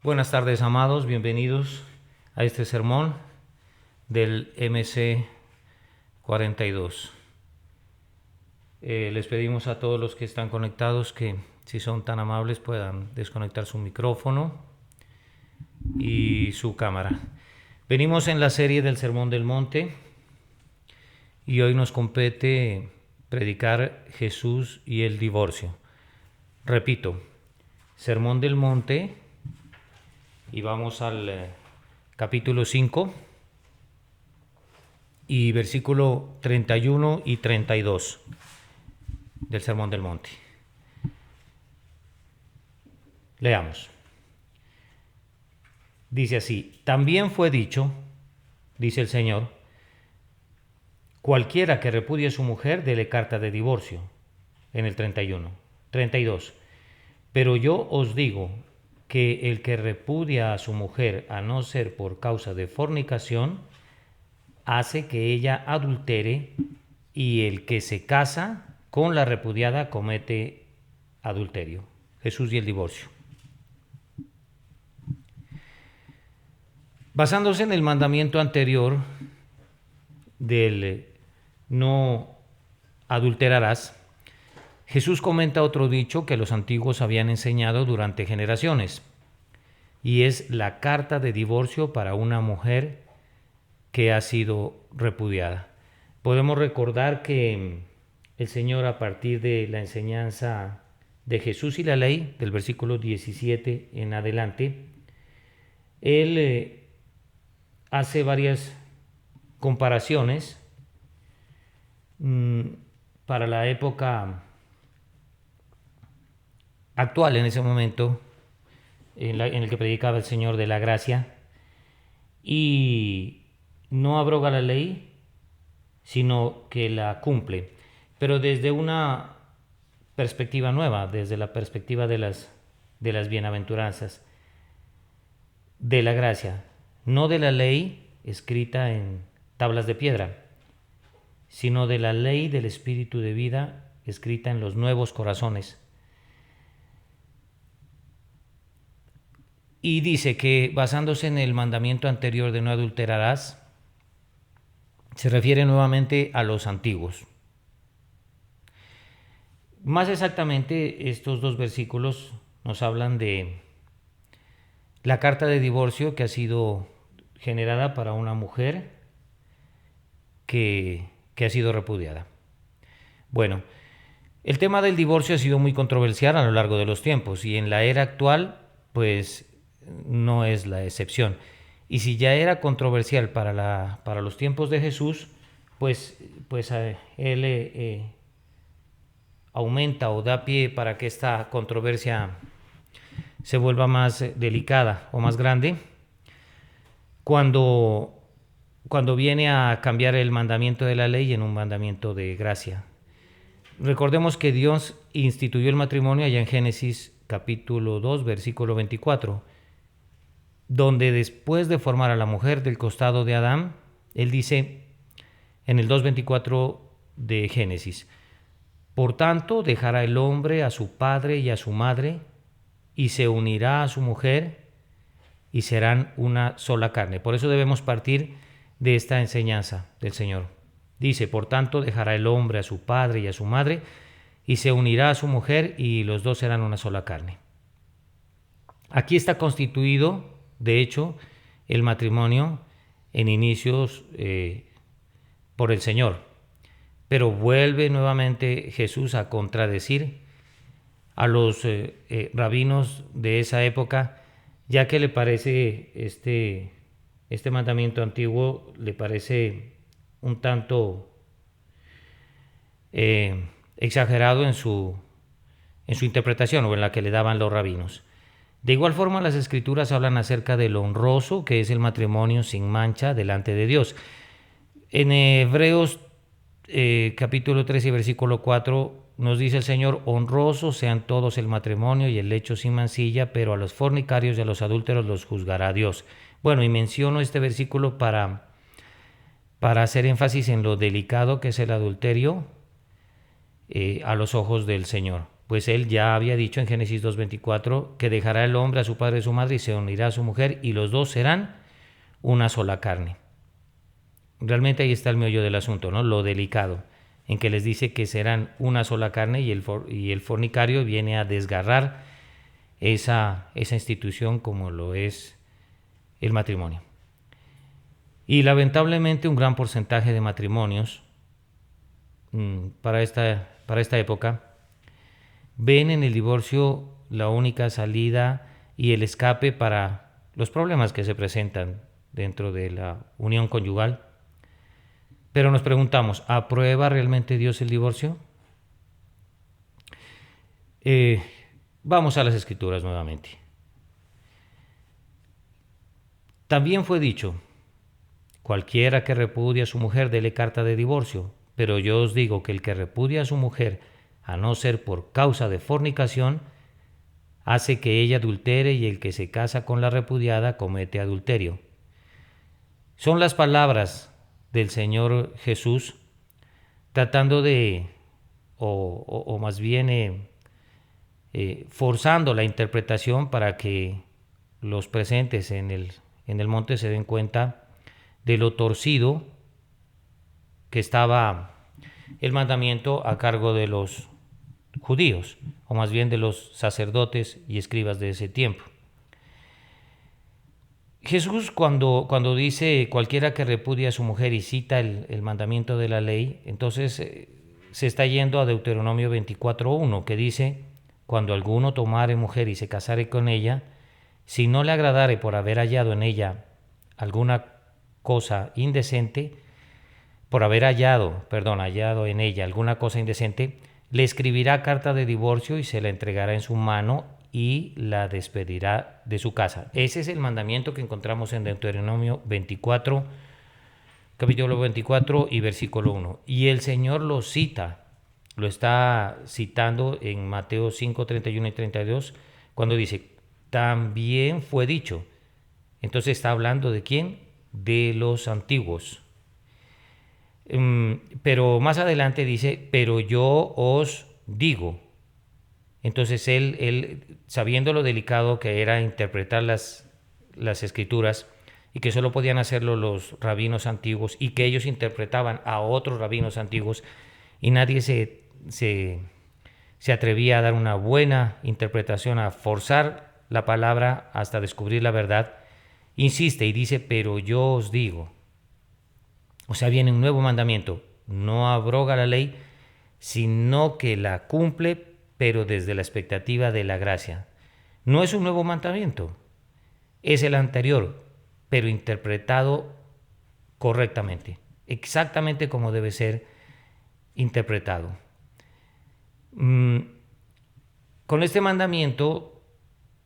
Buenas tardes, amados, bienvenidos a este sermón del MC 42. Les pedimos a todos los que están conectados que, si son tan amables, puedan desconectar su micrófono y su cámara. Venimos en la serie del Sermón del Monte y hoy nos compete predicar Jesús y el divorcio. Repito, Sermón del Monte, y vamos al capítulo 5 y versículo 31 y 32 del Sermón del Monte. Leamos. Dice así: también fue dicho, dice el Señor, cualquiera que repudie a su mujer, dele carta de divorcio, en el 31. 32. Pero yo os digo que el que repudia a su mujer, a no ser por causa de fornicación, hace que ella adultere, y el que se casa con la repudiada comete adulterio. Jesús y el divorcio. Basándose en el mandamiento anterior del no adulterarás, Jesús comenta otro dicho que los antiguos habían enseñado durante generaciones, y es la carta de divorcio para una mujer que ha sido repudiada. Podemos recordar que el Señor, a partir de la enseñanza de Jesús y la ley, del versículo 17 en adelante, Él hace varias comparaciones para la época actual, en ese momento en el que predicaba el Señor de la gracia, y no abroga la ley, sino que la cumple, pero desde una perspectiva nueva, desde la perspectiva de las bienaventuranzas, de la gracia, no de la ley escrita en tablas de piedra, sino de la ley del Espíritu de vida escrita en los nuevos corazones. Y dice que, basándose en el mandamiento anterior de no adulterarás, se refiere nuevamente a los antiguos. Más exactamente, estos dos versículos nos hablan de la carta de divorcio que ha sido generada para una mujer que ha sido repudiada. Bueno, el tema del divorcio ha sido muy controversial a lo largo de los tiempos, y en la era actual, pues, no es la excepción. Y si ya era controversial para los tiempos de Jesús, pues él aumenta o da pie para que esta controversia se vuelva más delicada o más grande cuando viene a cambiar el mandamiento de la ley en un mandamiento de gracia. Recordemos que Dios instituyó el matrimonio allá en Génesis capítulo 2, versículo 24, donde después de formar a la mujer del costado de Adán, Él dice en el 2:24 de Génesis: por tanto, dejará el hombre a su padre y a su madre, y se unirá a su mujer, y serán una sola carne. Por eso debemos partir de esta enseñanza del Señor. Dice: por tanto, dejará el hombre a su padre y a su madre, y se unirá a su mujer, y los dos serán una sola carne. Aquí está constituido, de hecho, el matrimonio en inicios por el Señor. Pero vuelve nuevamente Jesús a contradecir a los rabinos de esa época, ya que le parece este mandamiento antiguo, le parece un tanto exagerado en su interpretación, o en la que le daban los rabinos. De igual forma, las Escrituras hablan acerca de lo honroso que es el matrimonio sin mancha delante de Dios. En Hebreos capítulo 13, versículo 4, nos dice el Señor: honrosos sean todos el matrimonio y el lecho sin mancilla, pero a los fornicarios y a los adúlteros los juzgará Dios. Bueno, y menciono este versículo para hacer énfasis en lo delicado que es el adulterio a los ojos del Señor. pues él ya había dicho en Génesis 2:24 que dejará el hombre a su padre y a su madre y se unirá a su mujer y los dos serán una sola carne. Realmente ahí está el meollo del asunto, ¿no? Lo delicado, en que les dice que serán una sola carne y el fornicario viene a desgarrar esa institución como lo es el matrimonio. Y lamentablemente un gran porcentaje de matrimonios para esta época ven en el divorcio la única salida y el escape para los problemas que se presentan dentro de la unión conyugal. Pero nos preguntamos, ¿aprueba realmente Dios el divorcio? Vamos a las Escrituras nuevamente. También fue dicho, cualquiera que repudie a su mujer dele carta de divorcio, pero yo os digo que el que repudia a su mujer, a no ser por causa de fornicación, hace que ella adultere y el que se casa con la repudiada comete adulterio. Son las palabras del Señor Jesús tratando de, o más bien forzando la interpretación para que los presentes en el monte se den cuenta de lo torcido que estaba el mandamiento a cargo de los judíos, o más bien de los sacerdotes y escribas de ese tiempo. Jesús cuando dice cualquiera que repudia a su mujer y cita el mandamiento de la ley, entonces se está yendo a Deuteronomio 24:1, que dice, cuando alguno tomare mujer y se casare con ella, si no le agradare por haber hallado en ella alguna cosa indecente, hallado en ella alguna cosa indecente, le escribirá carta de divorcio y se la entregará en su mano y la despedirá de su casa. Ese es el mandamiento que encontramos en Deuteronomio 24, capítulo 24 y versículo 1. Y el Señor lo cita, lo está citando en Mateo 5, 31 y 32, cuando dice, también fue dicho. Entonces está hablando ¿de quién? De los antiguos. Pero más adelante dice, pero yo os digo. Entonces él sabiendo lo delicado que era interpretar las escrituras y que solo podían hacerlo los rabinos antiguos y que ellos interpretaban a otros rabinos antiguos y nadie se atrevía a dar una buena interpretación, a forzar la palabra hasta descubrir la verdad, insiste y dice, pero yo os digo. O sea, viene un nuevo mandamiento, no abroga la ley, sino que la cumple, pero desde la expectativa de la gracia. No es un nuevo mandamiento, es el anterior, pero interpretado correctamente, exactamente como debe ser interpretado. Con este mandamiento,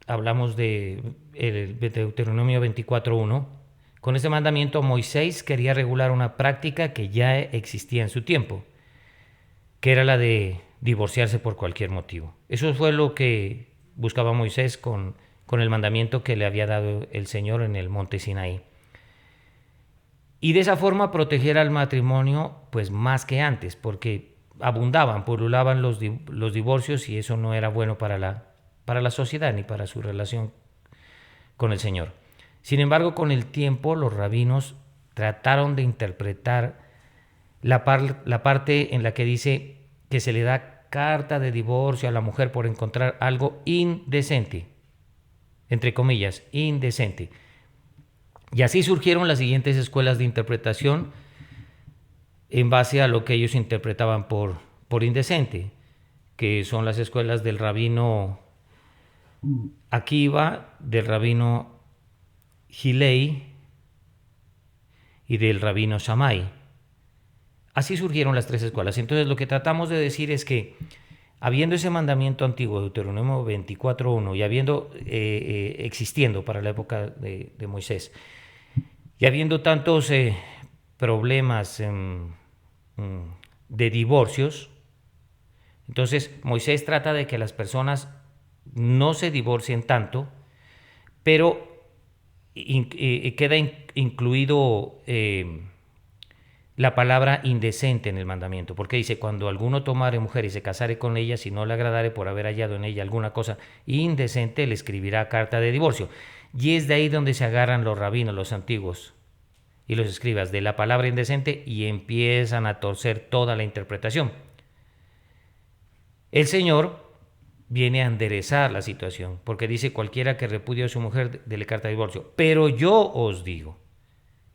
hablamos de Deuteronomio 24:1, con este mandamiento Moisés quería regular una práctica que ya existía en su tiempo, que era la de divorciarse por cualquier motivo. Eso fue lo que buscaba Moisés con el mandamiento que le había dado el Señor en el monte Sinaí. Y de esa forma proteger al matrimonio pues más que antes, porque pululaban los divorcios y eso no era bueno para la sociedad ni para su relación con el Señor. Sin embargo, con el tiempo los rabinos trataron de interpretar la parte en la que dice que se le da carta de divorcio a la mujer por encontrar algo indecente, entre comillas, indecente. Y así surgieron las siguientes escuelas de interpretación en base a lo que ellos interpretaban por indecente, que son las escuelas del rabino Akiva, del rabino Hillel y del rabino Shammai. Así surgieron las tres escuelas. Entonces lo que tratamos de decir es que habiendo ese mandamiento antiguo, Deuteronomio 24:1, y habiendo existiendo para la época de Moisés, y habiendo tantos problemas de divorcios, entonces Moisés trata de que las personas no se divorcien tanto, pero queda incluido la palabra indecente en el mandamiento, porque dice, cuando alguno tomare mujer y se casare con ella, si no le agradare por haber hallado en ella alguna cosa indecente, le escribirá carta de divorcio. Y es de ahí donde se agarran los rabinos, los antiguos, y los escribas, de la palabra indecente, y empiezan a torcer toda la interpretación. El Señor viene a enderezar la situación, porque dice, cualquiera que repudie a su mujer, dele carta de divorcio. Pero yo os digo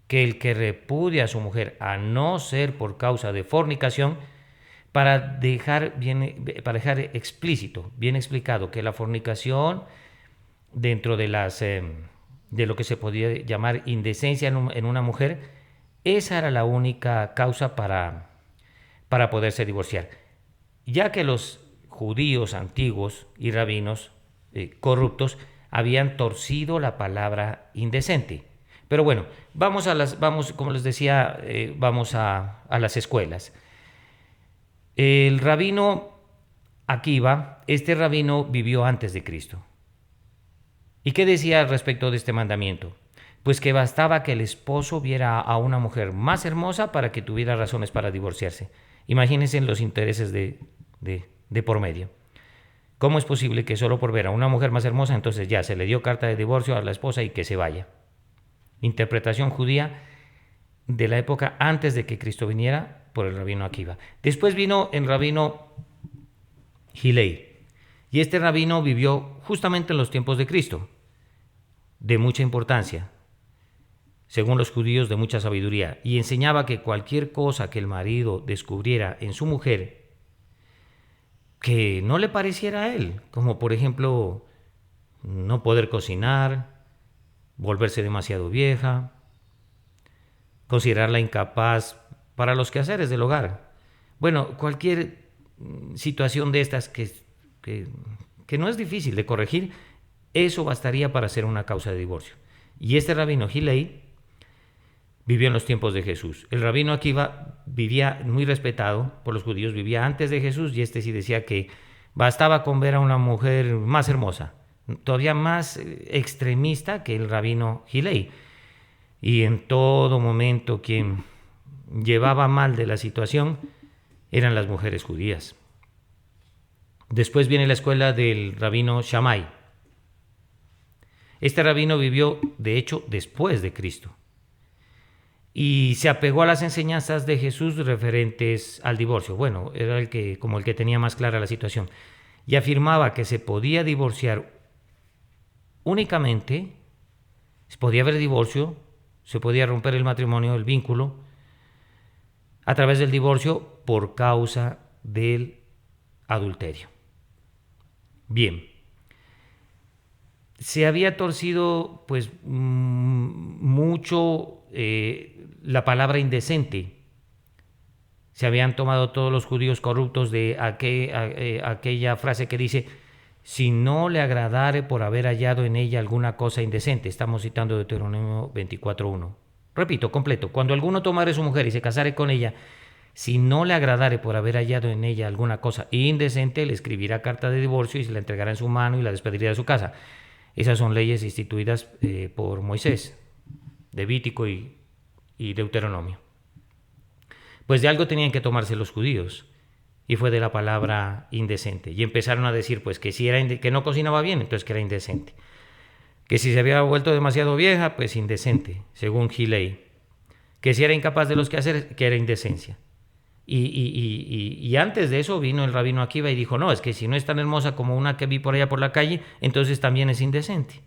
que el que repudia a su mujer, a no ser por causa de fornicación, para dejar explícito, bien explicado, que la fornicación, dentro de de lo que se podía llamar indecencia en una mujer, esa era la única causa para poderse divorciar. Ya que los judíos antiguos y rabinos corruptos habían torcido la palabra indecente. Pero bueno, vamos, como les decía, vamos a las escuelas. El rabino Akiva, este rabino vivió antes de Cristo. ¿Y qué decía respecto de este mandamiento? Pues que bastaba que el esposo viera a una mujer más hermosa para que tuviera razones para divorciarse. Imagínense los intereses de por medio. ¿Cómo es posible que solo por ver a una mujer más hermosa, entonces ya se le dio carta de divorcio a la esposa y que se vaya? Interpretación judía de la época antes de que Cristo viniera por el rabino Akiva. Después vino el rabino Hillel. Y este rabino vivió justamente en los tiempos de Cristo, de mucha importancia, según los judíos, de mucha sabiduría, y enseñaba que cualquier cosa que el marido descubriera en su mujer que no le pareciera a él, como por ejemplo no poder cocinar, volverse demasiado vieja, considerarla incapaz para los quehaceres del hogar. Bueno, cualquier situación de estas que no es difícil de corregir, eso bastaría para ser una causa de divorcio. Y este rabino Hillel vivió en los tiempos de Jesús. El rabino Akiva vivía muy respetado por los judíos, vivía antes de Jesús, y este sí decía que bastaba con ver a una mujer más hermosa, todavía más extremista que el rabino Hillel. Y en todo momento quien llevaba mal de la situación eran las mujeres judías. Después viene la escuela del rabino Shammai. Este rabino vivió, de hecho, después de Cristo, y se apegó a las enseñanzas de Jesús referentes al divorcio. Bueno, era el que tenía más clara la situación, y afirmaba que se podía divorciar únicamente, se podía haber divorcio, se podía romper el matrimonio, el vínculo, a través del divorcio por causa del adulterio. Bien, se había torcido pues mucho la palabra indecente. Se habían tomado todos los judíos corruptos de aquella frase que dice, si no le agradare por haber hallado en ella alguna cosa indecente. Estamos citando Deuteronomio 24:1. Repito, completo. Cuando alguno tomare su mujer y se casare con ella, si no le agradare por haber hallado en ella alguna cosa indecente, le escribirá carta de divorcio y se la entregará en su mano y la despedirá de su casa. Esas son leyes instituidas por Moisés, Levítico y Deuteronomio. Pues de algo tenían que tomarse los judíos, y fue de la palabra indecente. Y empezaron a decir pues que si que no cocinaba bien, entonces que era indecente. Que si se había vuelto demasiado vieja, pues indecente, según Hillel. Que si era incapaz de los quehaceres, que era indecencia. Y antes de eso vino el rabino Akiva y dijo, no, es que si no es tan hermosa como una que vi por allá por la calle, entonces también es indecente.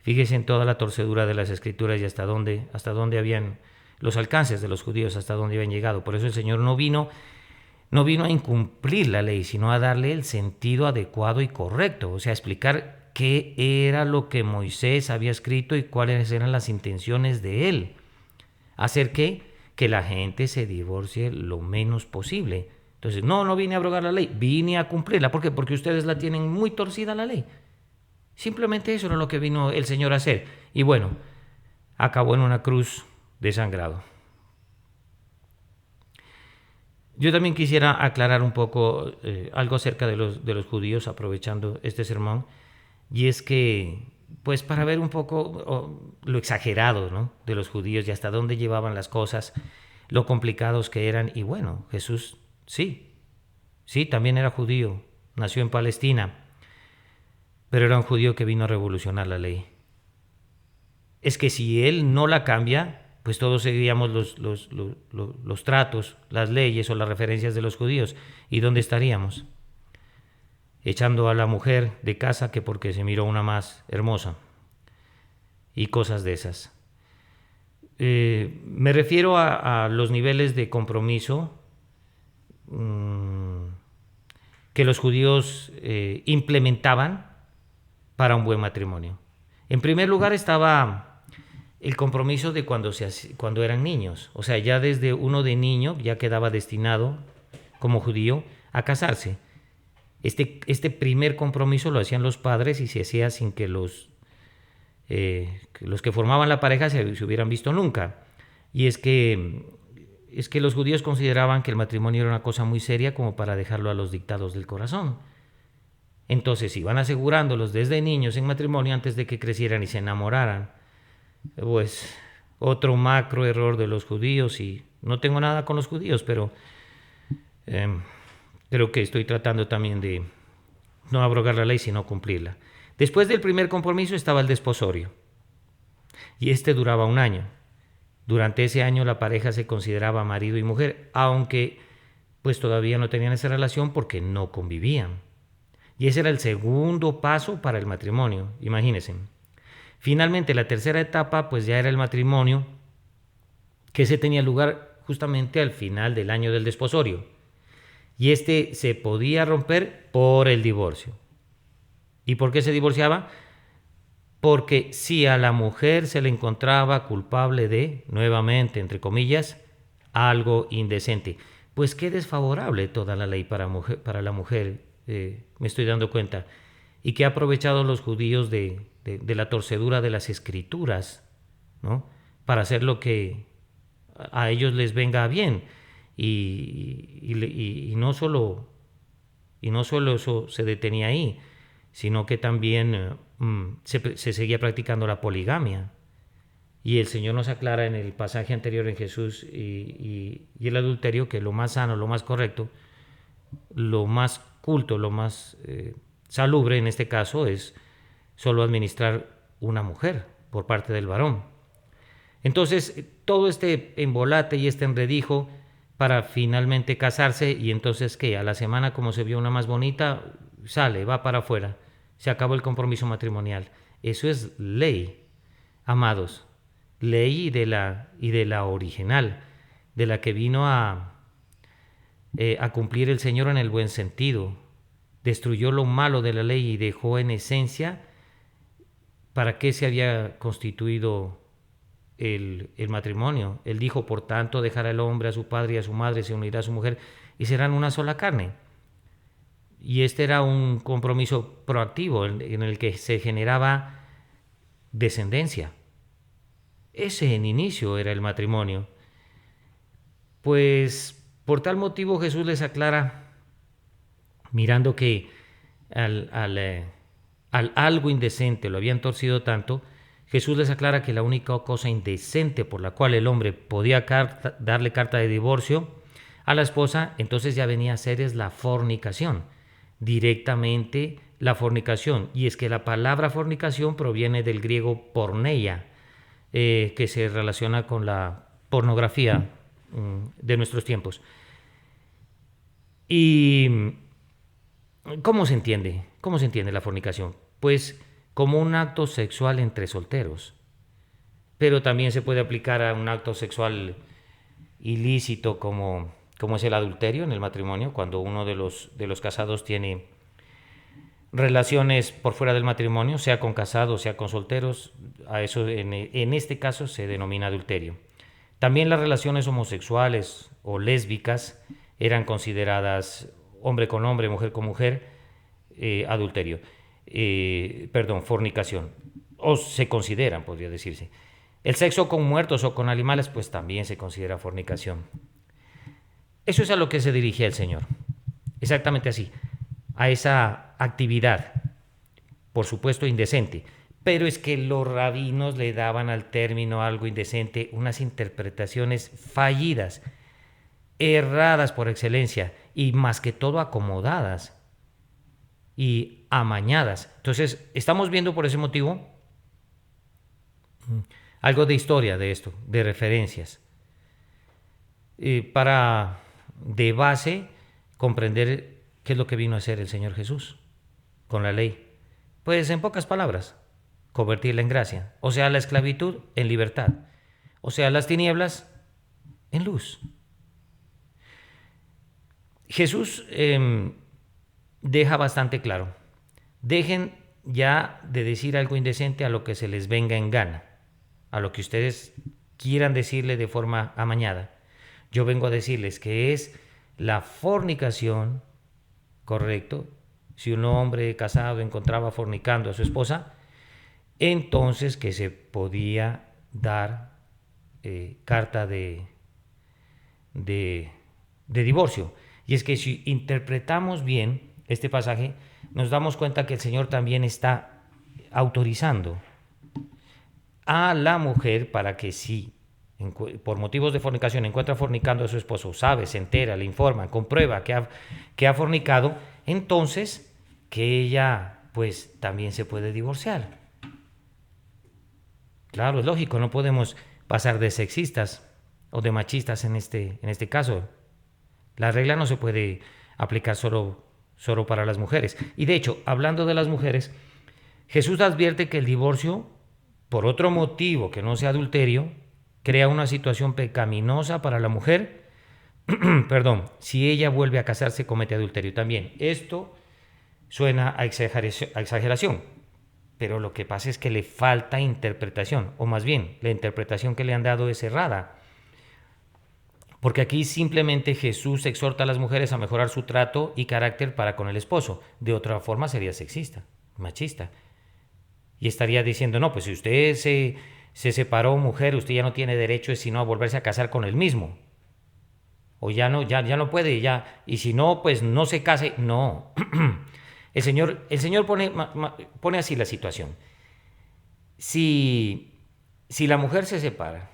Fíjese en toda la torcedura de las escrituras y hasta dónde habían los alcances de los judíos, hasta dónde habían llegado. Por eso el Señor no vino a incumplir la ley, sino a darle el sentido adecuado y correcto, o sea, explicar qué era lo que Moisés había escrito y cuáles eran las intenciones de él. ¿Hacer qué? Que la gente se divorcie lo menos posible. Entonces, no vine a abrogar la ley, vine a cumplirla. ¿Por qué? Porque ustedes la tienen muy torcida la ley. Simplemente eso era lo que vino el Señor a hacer. Y bueno, acabó en una cruz desangrado. Yo también quisiera aclarar un poco algo acerca de los judíos, aprovechando este sermón, y es que pues para ver un poco lo exagerado, ¿no?, de los judíos y hasta dónde llevaban las cosas, lo complicados que eran. Y bueno, Jesús sí, también era judío, nació en Palestina, pero era un judío que vino a revolucionar la ley. Es que si él no la cambia, pues todos seguiríamos los tratos, las leyes o las referencias de los judíos. ¿Y dónde estaríamos? Echando a la mujer de casa que porque se miró una más hermosa y cosas de esas. Me refiero a los niveles de compromiso que los judíos implementaban para un buen matrimonio. En primer lugar estaba el compromiso de cuando eran niños. O sea, ya desde uno de niño ya quedaba destinado como judío a casarse. Este primer compromiso lo hacían los padres y se hacía sin que los que formaban la pareja se hubieran visto nunca. Y es que los judíos consideraban que el matrimonio era una cosa muy seria como para dejarlo a los dictados del corazón. Entonces iban asegurándolos desde niños en matrimonio antes de que crecieran y se enamoraran. Pues otro macro error de los judíos, y no tengo nada con los judíos, pero creo que estoy tratando también de no abrogar la ley, sino cumplirla. Después del primer compromiso estaba el desposorio, y este duraba 1 año. Durante ese año la pareja se consideraba marido y mujer, aunque pues todavía no tenían esa relación porque no convivían. Y ese era el segundo paso para el matrimonio, imagínense. Finalmente, la tercera etapa pues ya era el matrimonio, que se tenía lugar justamente al final del año del desposorio. Y este se podía romper por el divorcio. ¿Y por qué se divorciaba? Porque si a la mujer se le encontraba culpable de, nuevamente, entre comillas, algo indecente. Pues qué desfavorable toda la ley para la mujer, me estoy dando cuenta. Y que ha aprovechado los judíos de la torcedura de las escrituras, ¿no?, para hacer lo que a ellos les venga bien. Y no solo eso se detenía ahí, sino que también se seguía practicando la poligamia. Y el Señor nos aclara en el pasaje anterior en Jesús y el adulterio que lo más sano, lo más correcto, lo más culto, lo más salubre en este caso es solo administrar una mujer por parte del varón. Entonces, todo este embolate y este enredijo para finalmente casarse, y entonces, ¿qué? A la semana, como se vio una más bonita, sale, va para afuera. Se acabó el compromiso matrimonial. Eso es ley, amados. Ley y de la original, de la que vino a cumplir el Señor en el buen sentido. Destruyó lo malo de la ley y dejó en esencia para qué se había constituido el matrimonio. Él dijo, por tanto, dejará el hombre a su padre y a su madre, se unirá a su mujer y serán una sola carne. Y este era un compromiso proactivo en el que se generaba descendencia. Ese en inicio era el matrimonio. Pues por tal motivo Jesús les aclara, mirando que al algo indecente lo habían torcido tanto, Jesús les aclara que la única cosa indecente por la cual el hombre podía darle carta de divorcio a la esposa, entonces ya venía a ser es la fornicación, directamente la fornicación. Y es que la palabra fornicación proviene del griego porneia, que se relaciona con la pornografía de nuestros tiempos. ¿Y cómo se entiende? ¿Cómo se entiende la fornicación? Pues como un acto sexual entre solteros, pero también se puede aplicar a un acto sexual ilícito como es el adulterio en el matrimonio, cuando uno de los casados tiene relaciones por fuera del matrimonio, sea con casados, sea con solteros. A eso en este caso se denomina adulterio. También las relaciones homosexuales o lésbicas eran consideradas hombre con hombre, mujer con mujer, adulterio. Fornicación, o se consideran, podría decirse. El sexo con muertos o con animales, pues también se considera fornicación. Eso es a lo que se dirigía el Señor, exactamente así, a esa actividad, por supuesto indecente, Pero es que los rabinos le daban al término algo indecente unas interpretaciones fallidas, erradas por excelencia y más que todo acomodadas y amañadas. Entonces, estamos viendo por ese motivo algo de historia de esto, de referencias, para de base comprender qué es lo que vino a hacer el Señor Jesús con la ley. Pues en pocas palabras, convertirla en gracia, o sea, la esclavitud en libertad, o sea, las tinieblas en luz. Jesús deja bastante claro, dejen ya de decir algo indecente a lo que se les venga en gana, a lo que ustedes quieran decirle de forma amañada. Yo vengo a decirles que es la fornicación, correcto. Si un hombre casado encontraba fornicando a su esposa, entonces que se podía dar carta de divorcio. Y es que si interpretamos bien este pasaje, nos damos cuenta que el Señor también está autorizando a la mujer para que si por motivos de fornicación encuentra fornicando a su esposo, sabe, se entera, le informa, comprueba que ha fornicado, entonces que ella pues también se puede divorciar. Claro, es lógico, no podemos pasar de sexistas o de machistas en este caso. La regla no se puede aplicar solo para las mujeres. Y de hecho, hablando de las mujeres, Jesús advierte que el divorcio, por otro motivo que no sea adulterio, crea una situación pecaminosa para la mujer, perdón, si ella vuelve a casarse comete adulterio también. Esto suena a exageración, pero lo que pasa es que le falta interpretación, o más bien, la interpretación que le han dado es errada. Porque aquí simplemente Jesús exhorta a las mujeres a mejorar su trato y carácter para con el esposo. De otra forma sería sexista, machista. Y estaría diciendo, no, pues si usted se separó, mujer, usted ya no tiene derecho sino a volverse a casar con él mismo. O ya no puede, ya. Y si no, pues no se case. No. El Señor pone así la situación. Si la mujer se separa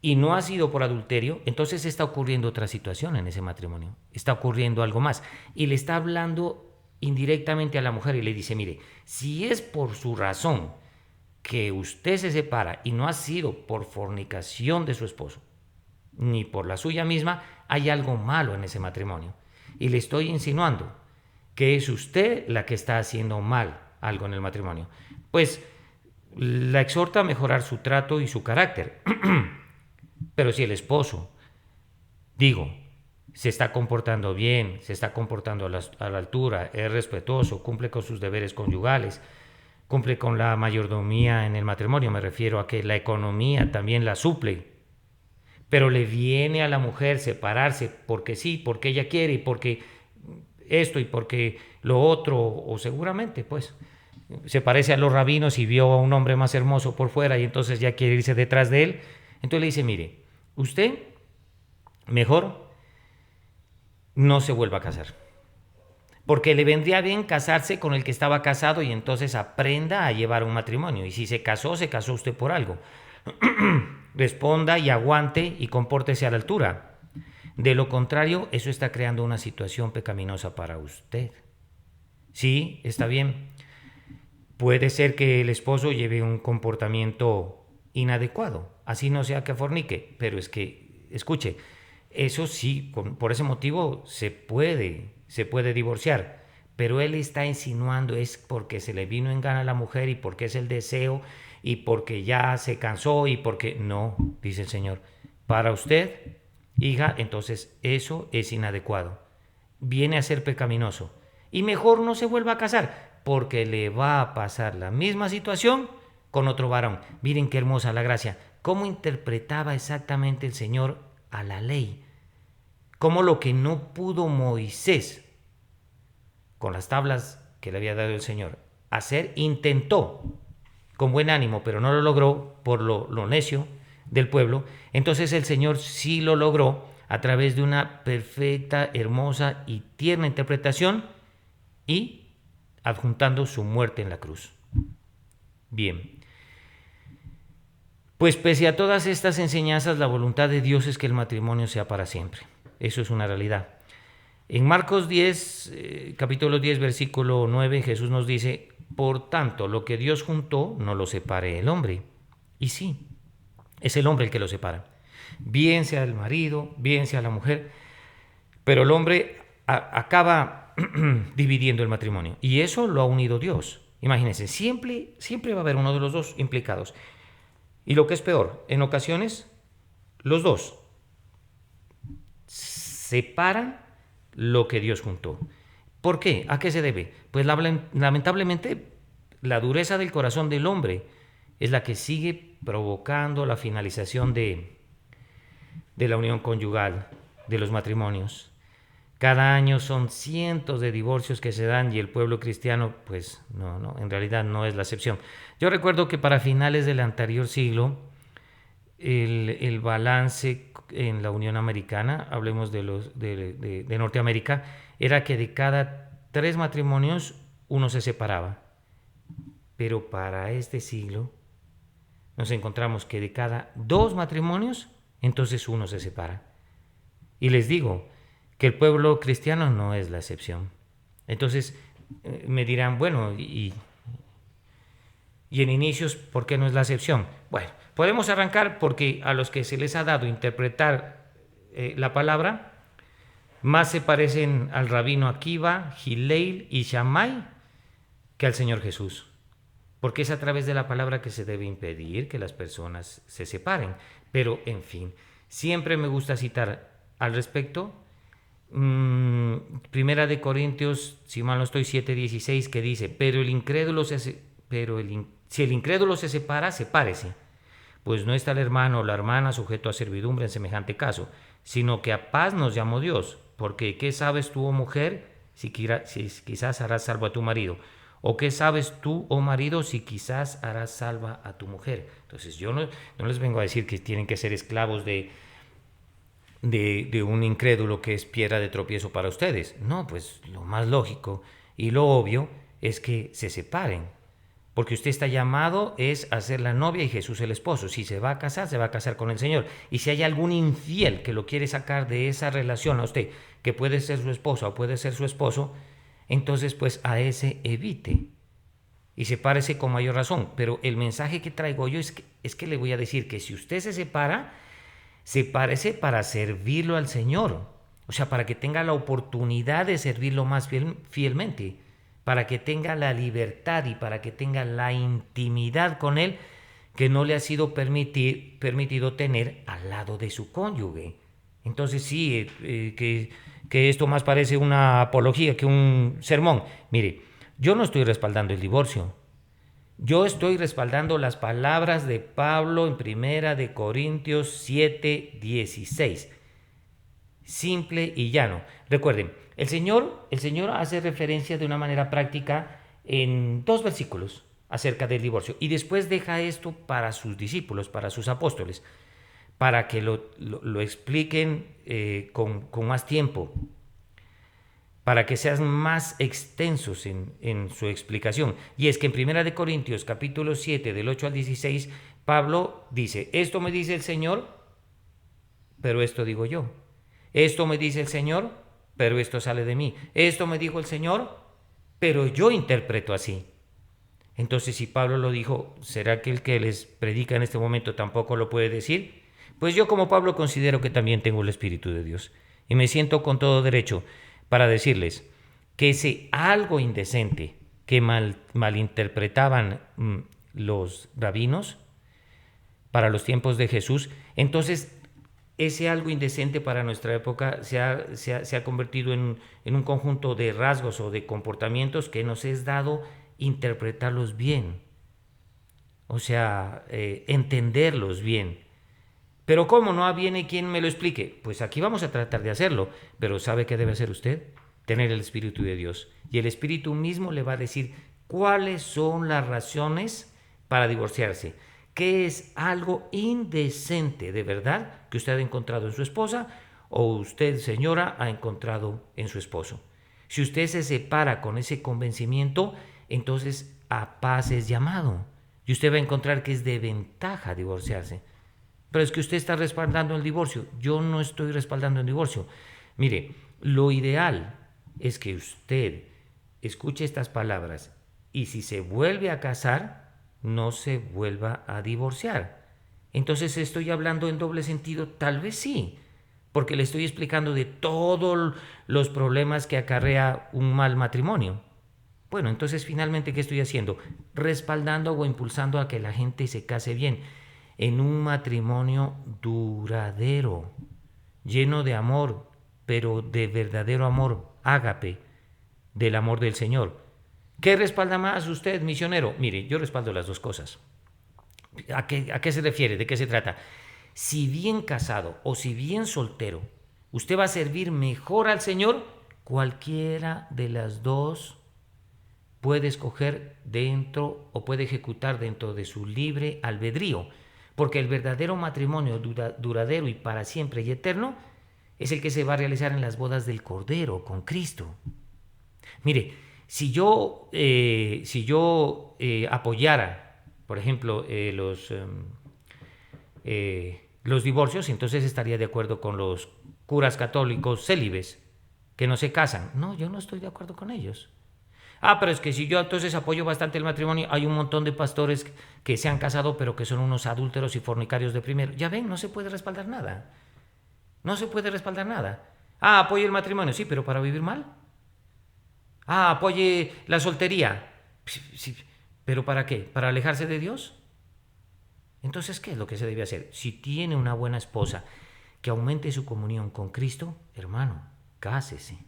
y no ha sido por adulterio, entonces está ocurriendo otra situación en ese matrimonio. Está ocurriendo algo más. Y le está hablando indirectamente a la mujer y le dice, mire, si es por su razón que usted se separa y no ha sido por fornicación de su esposo, ni por la suya misma, hay algo malo en ese matrimonio. Y le estoy insinuando que es usted la que está haciendo mal algo en el matrimonio. Pues la exhorta a mejorar su trato y su carácter. Pero si el esposo, se está comportando bien, se está comportando a la altura, es respetuoso, cumple con sus deberes conyugales, cumple con la mayordomía en el matrimonio, me refiero a que la economía también la suple, pero le viene a la mujer separarse porque sí, porque ella quiere y porque esto y porque lo otro, o seguramente pues se parece a los rabinos y vio a un hombre más hermoso por fuera y entonces ya quiere irse detrás de él. Entonces le dice, mire, usted mejor no se vuelva a casar, porque le vendría bien casarse con el que estaba casado y entonces aprenda a llevar un matrimonio. Y si se casó usted por algo. Responda y aguante y compórtese a la altura. De lo contrario, eso está creando una situación pecaminosa para usted. Sí, está bien. Puede ser que el esposo lleve un comportamiento inadecuado, así no sea que fornique, pero es que, escuche, eso sí, por ese motivo se puede divorciar, pero él está insinuando es porque se le vino en gana a la mujer y porque es el deseo y porque ya se cansó y porque no, dice el Señor, para usted, hija, entonces eso es inadecuado, viene a ser pecaminoso y mejor no se vuelva a casar porque le va a pasar la misma situación con otro varón. Miren qué hermosa la gracia, cómo interpretaba exactamente el Señor a la ley, como lo que no pudo Moisés con las tablas que le había dado el Señor hacer, intentó con buen ánimo, pero no lo logró por lo necio del pueblo. Entonces el Señor sí lo logró a través de una perfecta, hermosa y tierna interpretación y adjuntando su muerte en la cruz. Bien, pues pese a todas estas enseñanzas, la voluntad de Dios es que el matrimonio sea para siempre. Eso es una realidad. En Marcos 10, capítulo 10, versículo 9, Jesús nos dice: por tanto, lo que Dios juntó, no lo separe el hombre. Y sí, es el hombre el que lo separa. Bien sea el marido, bien sea la mujer, pero el hombre acaba dividiendo el matrimonio. Y eso lo ha unido Dios. Imagínense, siempre va a haber uno de los dos implicados. Y lo que es peor, en ocasiones, los dos separan lo que Dios juntó. ¿Por qué? ¿A qué se debe? Pues lamentablemente la dureza del corazón del hombre es la que sigue provocando la finalización de la unión conyugal, de los matrimonios. Cada año son cientos de divorcios que se dan y el pueblo cristiano, pues no, en realidad no es la excepción. Yo recuerdo que para finales del anterior siglo, el balance en la Unión Americana, hablemos de Norteamérica, era que de cada 3 matrimonios uno se separaba. Pero para este siglo nos encontramos que de cada 2 matrimonios, entonces uno se separa. Y les digo que el pueblo cristiano no es la excepción. Entonces me dirán, bueno, y en inicios, ¿por qué no es la excepción? Bueno, podemos arrancar porque a los que se les ha dado interpretar la palabra, más se parecen al rabino Akiva, Hillel y Shammai que al Señor Jesús. Porque es a través de la palabra que se debe impedir que las personas se separen. Pero, en fin, siempre me gusta citar al respecto Primera de Corintios, si mal no estoy, 7:16, que dice: si el incrédulo se separa, sepárese, pues no está el hermano o la hermana sujeto a servidumbre en semejante caso, sino que a paz nos llamó Dios, porque ¿qué sabes tú, oh mujer, si quizás harás salvo a tu marido? ¿O qué sabes tú, oh marido, si quizás harás salva a tu mujer? Entonces yo no les vengo a decir que tienen que ser esclavos de un incrédulo que es piedra de tropiezo para ustedes. No, pues lo más lógico y lo obvio es que se separen, porque usted está llamado es a ser la novia y Jesús el esposo. Si se va a casar con el Señor. Y si hay algún infiel que lo quiere sacar de esa relación a usted, que puede ser su esposa o puede ser su esposo, entonces pues a ese evite y sepárese con mayor razón. Pero el mensaje que traigo yo es que le voy a decir que si usted se separa, sepárese para servirlo al Señor, o sea, para que tenga la oportunidad de servirlo más fielmente, para que tenga la libertad y para que tenga la intimidad con Él que no le ha sido permitido tener al lado de su cónyuge. Entonces sí, que esto más parece una apología que un sermón. Mire, yo no estoy respaldando el divorcio. Yo estoy respaldando las palabras de Pablo en Primera de Corintios 7:16. Simple y llano. Recuerden, el Señor hace referencia de una manera práctica en 2 versículos acerca del divorcio y después deja esto para sus discípulos, para sus apóstoles, para que lo expliquen con más tiempo, para que sean más extensos en su explicación. Y es que en 1 Corintios capítulo 7, del 8 al 16, Pablo dice: esto me dice el Señor, pero esto digo yo. Esto me dice el Señor, pero esto sale de mí. Esto me dijo el Señor, pero yo interpreto así. Entonces, si Pablo lo dijo, ¿será que el que les predica en este momento tampoco lo puede decir? Pues yo, como Pablo, considero que también tengo el Espíritu de Dios y me siento con todo derecho para decirles que ese algo indecente que malinterpretaban los rabinos para los tiempos de Jesús, entonces ese algo indecente para nuestra época se ha convertido en un conjunto de rasgos o de comportamientos que nos es dado interpretarlos bien, o sea, entenderlos bien. Pero ¿cómo? No viene quien me lo explique. Pues aquí vamos a tratar de hacerlo. Pero ¿sabe qué debe hacer usted? Tener el Espíritu de Dios. Y el Espíritu mismo le va a decir cuáles son las razones para divorciarse. ¿Qué es algo indecente de verdad que usted ha encontrado en su esposa o usted, señora, ha encontrado en su esposo? Si usted se separa con ese convencimiento, entonces a paz es llamado. Y usted va a encontrar que es de ventaja divorciarse. Pero es que usted está respaldando el divorcio. Yo no estoy respaldando el divorcio. Mire, lo ideal es que usted escuche estas palabras y si se vuelve a casar, no se vuelva a divorciar. Entonces, ¿estoy hablando en doble sentido? Tal vez sí, porque le estoy explicando de todos los problemas que acarrea un mal matrimonio. Bueno, entonces finalmente, ¿qué estoy haciendo? Respaldando o impulsando a que la gente se case bien en un matrimonio duradero, lleno de amor, pero de verdadero amor, ágape, del amor del Señor. ¿Qué respalda más usted, misionero? Mire, yo respaldo las dos cosas. ¿A qué se refiere? ¿De qué se trata? Si bien casado o si bien soltero, usted va a servir mejor al Señor, cualquiera de las dos puede escoger dentro o puede ejecutar dentro de su libre albedrío, porque el verdadero matrimonio duradero y para siempre y eterno es el que se va a realizar en las bodas del Cordero con Cristo. Mire, si yo apoyara, por ejemplo, los divorcios, entonces estaría de acuerdo con los curas católicos célibes que no se casan. No, yo no estoy de acuerdo con ellos. Ah, pero es que si yo entonces apoyo bastante el matrimonio, hay un montón de pastores que se han casado pero que son unos adúlteros y fornicarios de primero. Ya ven, no se puede respaldar nada. No se puede respaldar nada. Ah, apoye el matrimonio, sí, pero para vivir mal. Ah, apoye la soltería. Sí, pero ¿para qué? ¿Para alejarse de Dios? Entonces, ¿qué es lo que se debe hacer? Si tiene una buena esposa que aumente su comunión con Cristo, hermano, cásese.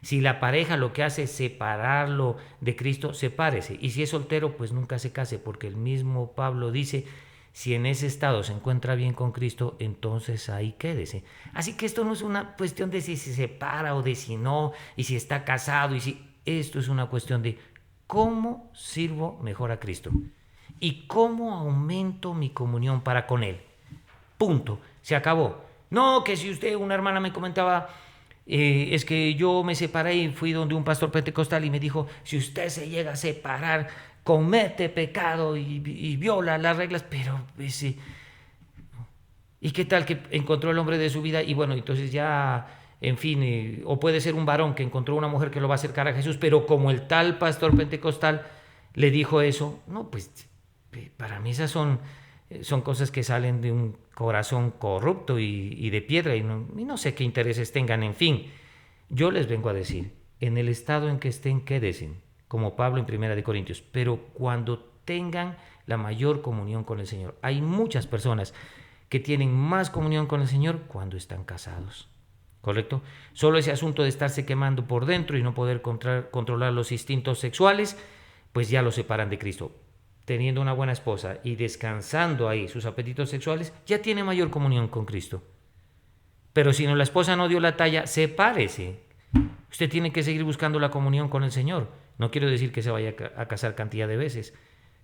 Si la pareja lo que hace es separarlo de Cristo, sepárese. Y si es soltero, pues nunca se case, porque el mismo Pablo dice, si en ese estado se encuentra bien con Cristo, entonces ahí quédese. Así que esto no es una cuestión de si se separa o de si no, y si está casado, y si... Esto es una cuestión de cómo sirvo mejor a Cristo y cómo aumento mi comunión para con Él. Punto. Se acabó. No, que si usted, una hermana me comentaba, es que yo me separé y fui donde un pastor pentecostal y me dijo, si usted se llega a separar, comete pecado y viola las reglas, pero ese... ¿Y qué tal que encontró el hombre de su vida? Y bueno, entonces ya, en fin, o puede ser un varón que encontró una mujer que lo va a acercar a Jesús, pero como el tal pastor pentecostal le dijo eso, no, pues para mí esas son cosas que salen de un corazón corrupto y de piedra y no sé qué intereses tengan, en fin. Yo les vengo a decir, en el estado en que estén, quédense, como Pablo en Primera de Corintios, pero cuando tengan la mayor comunión con el Señor. Hay muchas personas que tienen más comunión con el Señor cuando están casados. ¿Correcto? Solo ese asunto de estarse quemando por dentro y no poder controlar los instintos sexuales, pues ya lo separan de Cristo. Teniendo una buena esposa y descansando ahí sus apetitos sexuales, ya tiene mayor comunión con Cristo. Pero si no, la esposa no dio la talla, sepárese. Usted tiene que seguir buscando la comunión con el Señor. No quiero decir que se vaya a casar cantidad de veces,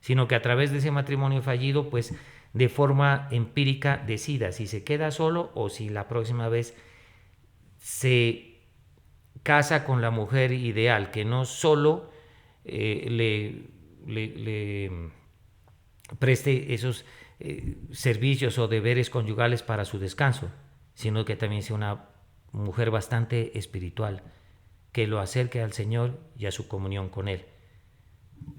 sino que a través de ese matrimonio fallido, pues de forma empírica decida si se queda solo o si la próxima vez se casa con la mujer ideal, que no solo le preste esos servicios o deberes conyugales para su descanso, sino que también sea una mujer bastante espiritual, que lo acerque al Señor y a su comunión con Él.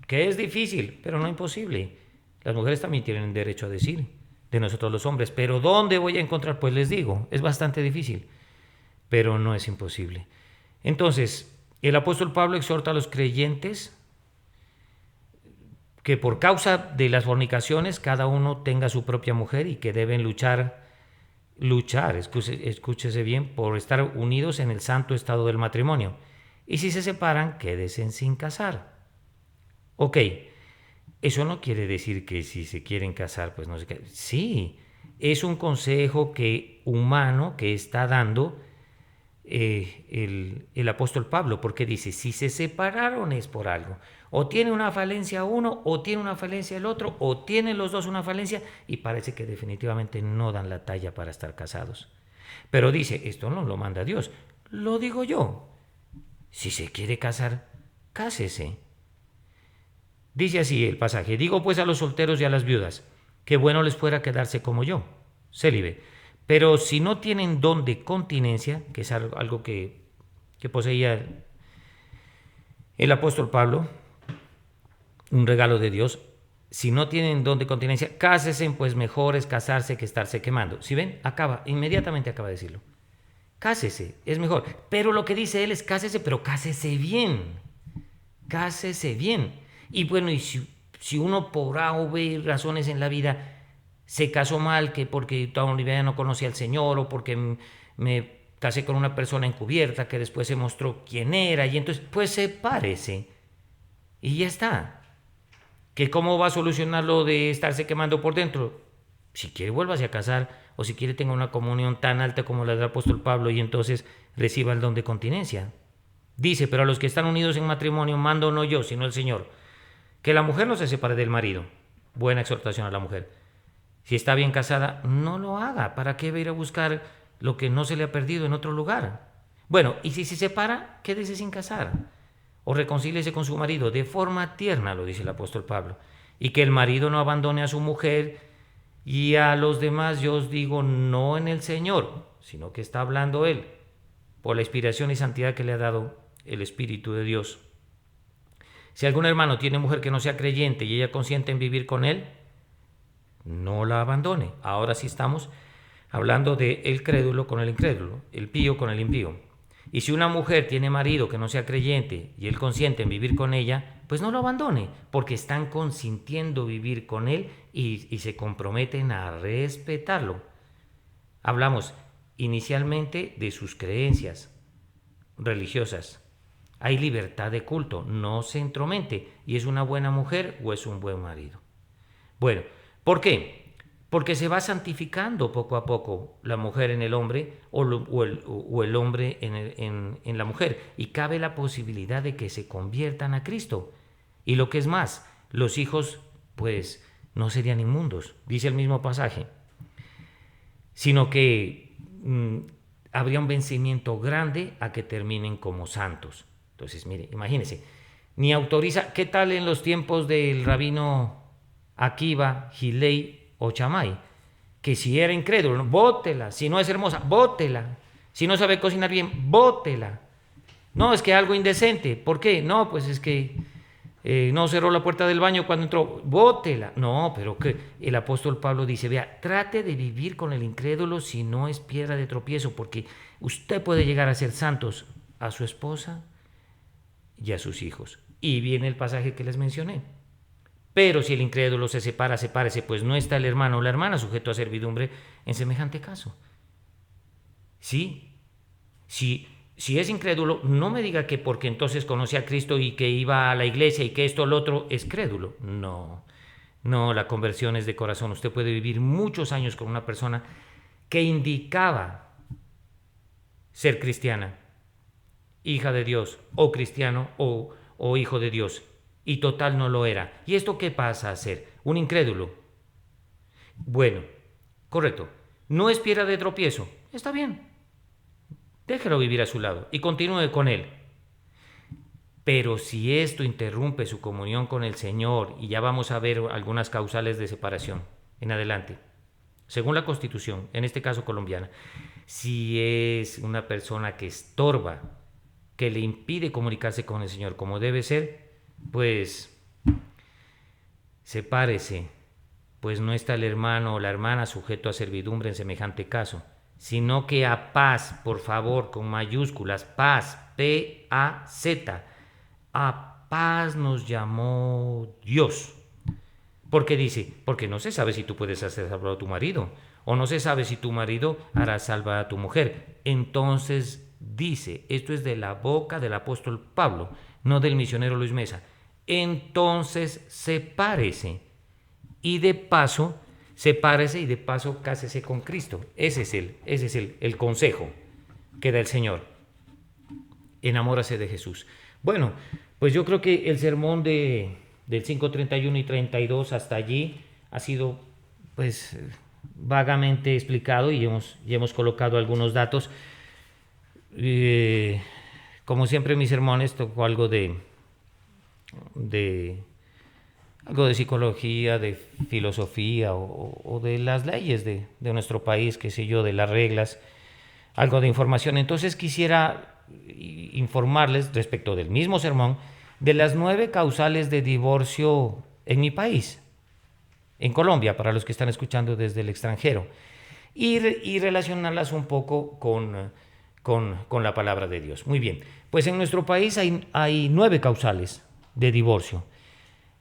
Que es difícil, pero no imposible. Las mujeres también tienen derecho a decir de nosotros los hombres, pero ¿dónde voy a encontrar? Pues les digo, es bastante difícil, pero no es imposible. Entonces, el apóstol Pablo exhorta a los creyentes que por causa de las fornicaciones cada uno tenga su propia mujer y que deben luchar, escúchese bien, por estar unidos en el santo estado del matrimonio. Y si se separan, quédense sin casar. Ok, eso no quiere decir que si se quieren casar, pues no se queden. Sí, es un consejo humano que está dando el apóstol Pablo, porque dice, si se separaron es por algo. O tiene una falencia uno, o tiene una falencia el otro, o tienen los dos una falencia, y parece que definitivamente no dan la talla para estar casados. Pero dice, esto no lo manda Dios, lo digo yo. Si se quiere casar, cásese. Dice así el pasaje: digo pues a los solteros y a las viudas, que bueno les fuera quedarse como yo, célibe. Pero si no tienen don de continencia, que es algo que poseía el apóstol Pablo, un regalo de Dios, si no tienen don de continencia, cásese, pues mejor es casarse que estarse quemando. ¿Sí ven? Inmediatamente acaba de decirlo. Cásese, es mejor. Pero lo que dice él es cásese, pero cásese bien. Cásese bien. Y bueno, y si uno por A o B razones en la vida se casó mal, que porque todavía no conocía al Señor, o porque me casé con una persona encubierta que después se mostró quién era, y entonces pues sepárese y ya está. ¿Que cómo va a solucionar lo de estarse quemando por dentro? Si quiere, vuélvase a casar, o si quiere, tenga una comunión tan alta como la del apóstol Pablo, y entonces reciba el don de continencia. Dice: pero a los que están unidos en matrimonio mando no yo, sino el Señor, que la mujer no se separe del marido. Buena exhortación a la mujer. Si está bien casada, no lo haga. ¿Para qué va a ir a buscar lo que no se le ha perdido en otro lugar? Bueno, y si se separa, quédese sin casar, o reconcíliese con su marido de forma tierna, lo dice el apóstol Pablo, y que el marido no abandone a su mujer. Y a los demás yo os digo, no en el Señor, sino que está hablando él, por la inspiración y santidad que le ha dado el Espíritu de Dios. Si algún hermano tiene mujer que no sea creyente y ella consiente en vivir con él, no la abandone. Ahora sí estamos hablando de el crédulo con el incrédulo, el pío con el impío. Y si una mujer tiene marido que no sea creyente y él consiente en vivir con ella, pues no lo abandone, porque están consintiendo vivir con él y se comprometen a respetarlo. Hablamos inicialmente de sus creencias religiosas. Hay libertad de culto, no se entromente, y es una buena mujer o es un buen marido. Bueno, ¿por qué? Porque se va santificando poco a poco la mujer en el hombre, o el hombre en la mujer, y cabe la posibilidad de que se conviertan a Cristo. Y lo que es más, los hijos pues no serían inmundos, dice el mismo pasaje, sino que habría un vencimiento grande a que terminen como santos. Entonces, mire, imagínese, ni autoriza. ¿Qué tal en los tiempos del rabino Akiva, Gilei o Chamay? Que si era incrédulo, ¿no? Bótela. Si no es hermosa, bótela. Si no sabe cocinar bien, bótela. No, es que algo indecente. ¿Por qué? No, pues es que no cerró la puerta del baño cuando entró, bótela. No, pero que el apóstol Pablo dice: vea, trate de vivir con el incrédulo si no es piedra de tropiezo, porque usted puede llegar a ser santos a su esposa y a sus hijos. Y viene el pasaje que les mencioné. Pero si el incrédulo se separa, sepárese, pues no está el hermano o la hermana sujeto a servidumbre en semejante caso. ¿Sí? Si es incrédulo, no me diga que porque entonces conoce a Cristo y que iba a la iglesia y que esto o lo otro es crédulo. No, no, la conversión es de corazón. Usted puede vivir muchos años con una persona que indicaba ser cristiana, hija de Dios, o cristiano, o hijo de Dios, y total no lo era. ¿Y esto qué pasa a ser? Un incrédulo. Bueno, correcto. No es piedra de tropiezo. Está bien. Déjelo vivir a su lado y continúe con él. Pero si esto interrumpe su comunión con el Señor, y ya vamos a ver algunas causales de separación en adelante, según la Constitución, en este caso colombiana, si es una persona que estorba, que le impide comunicarse con el Señor como debe ser, pues sepárese, pues no está el hermano o la hermana sujeto a servidumbre en semejante caso, sino que a paz, por favor, con mayúsculas, paz, P-A-Z, a paz nos llamó Dios. ¿Por qué dice? Porque no se sabe si tú puedes hacer salvar a tu marido, o no se sabe si tu marido hará salvar a tu mujer. Entonces dice, esto es de la boca del apóstol Pablo, no del misionero Luis Mesa. Entonces sepárese, y de paso, sepárese y de paso cásese con Cristo. Ese es el consejo que da el Señor. Enamórase de Jesús. Bueno, pues yo creo que el sermón del 5:31 y 32 hasta allí ha sido pues vagamente explicado, y hemos colocado algunos datos. Como siempre en mis sermones toco algo de algo de psicología, de filosofía o de las leyes de nuestro país, qué sé yo, de las reglas, algo de información. Entonces quisiera informarles respecto del mismo sermón de las 9 causales de divorcio en mi país, en Colombia, para los que están escuchando desde el extranjero, y relacionarlas un poco con la palabra de Dios. Muy bien, pues en nuestro país hay 9 causales de divorcio,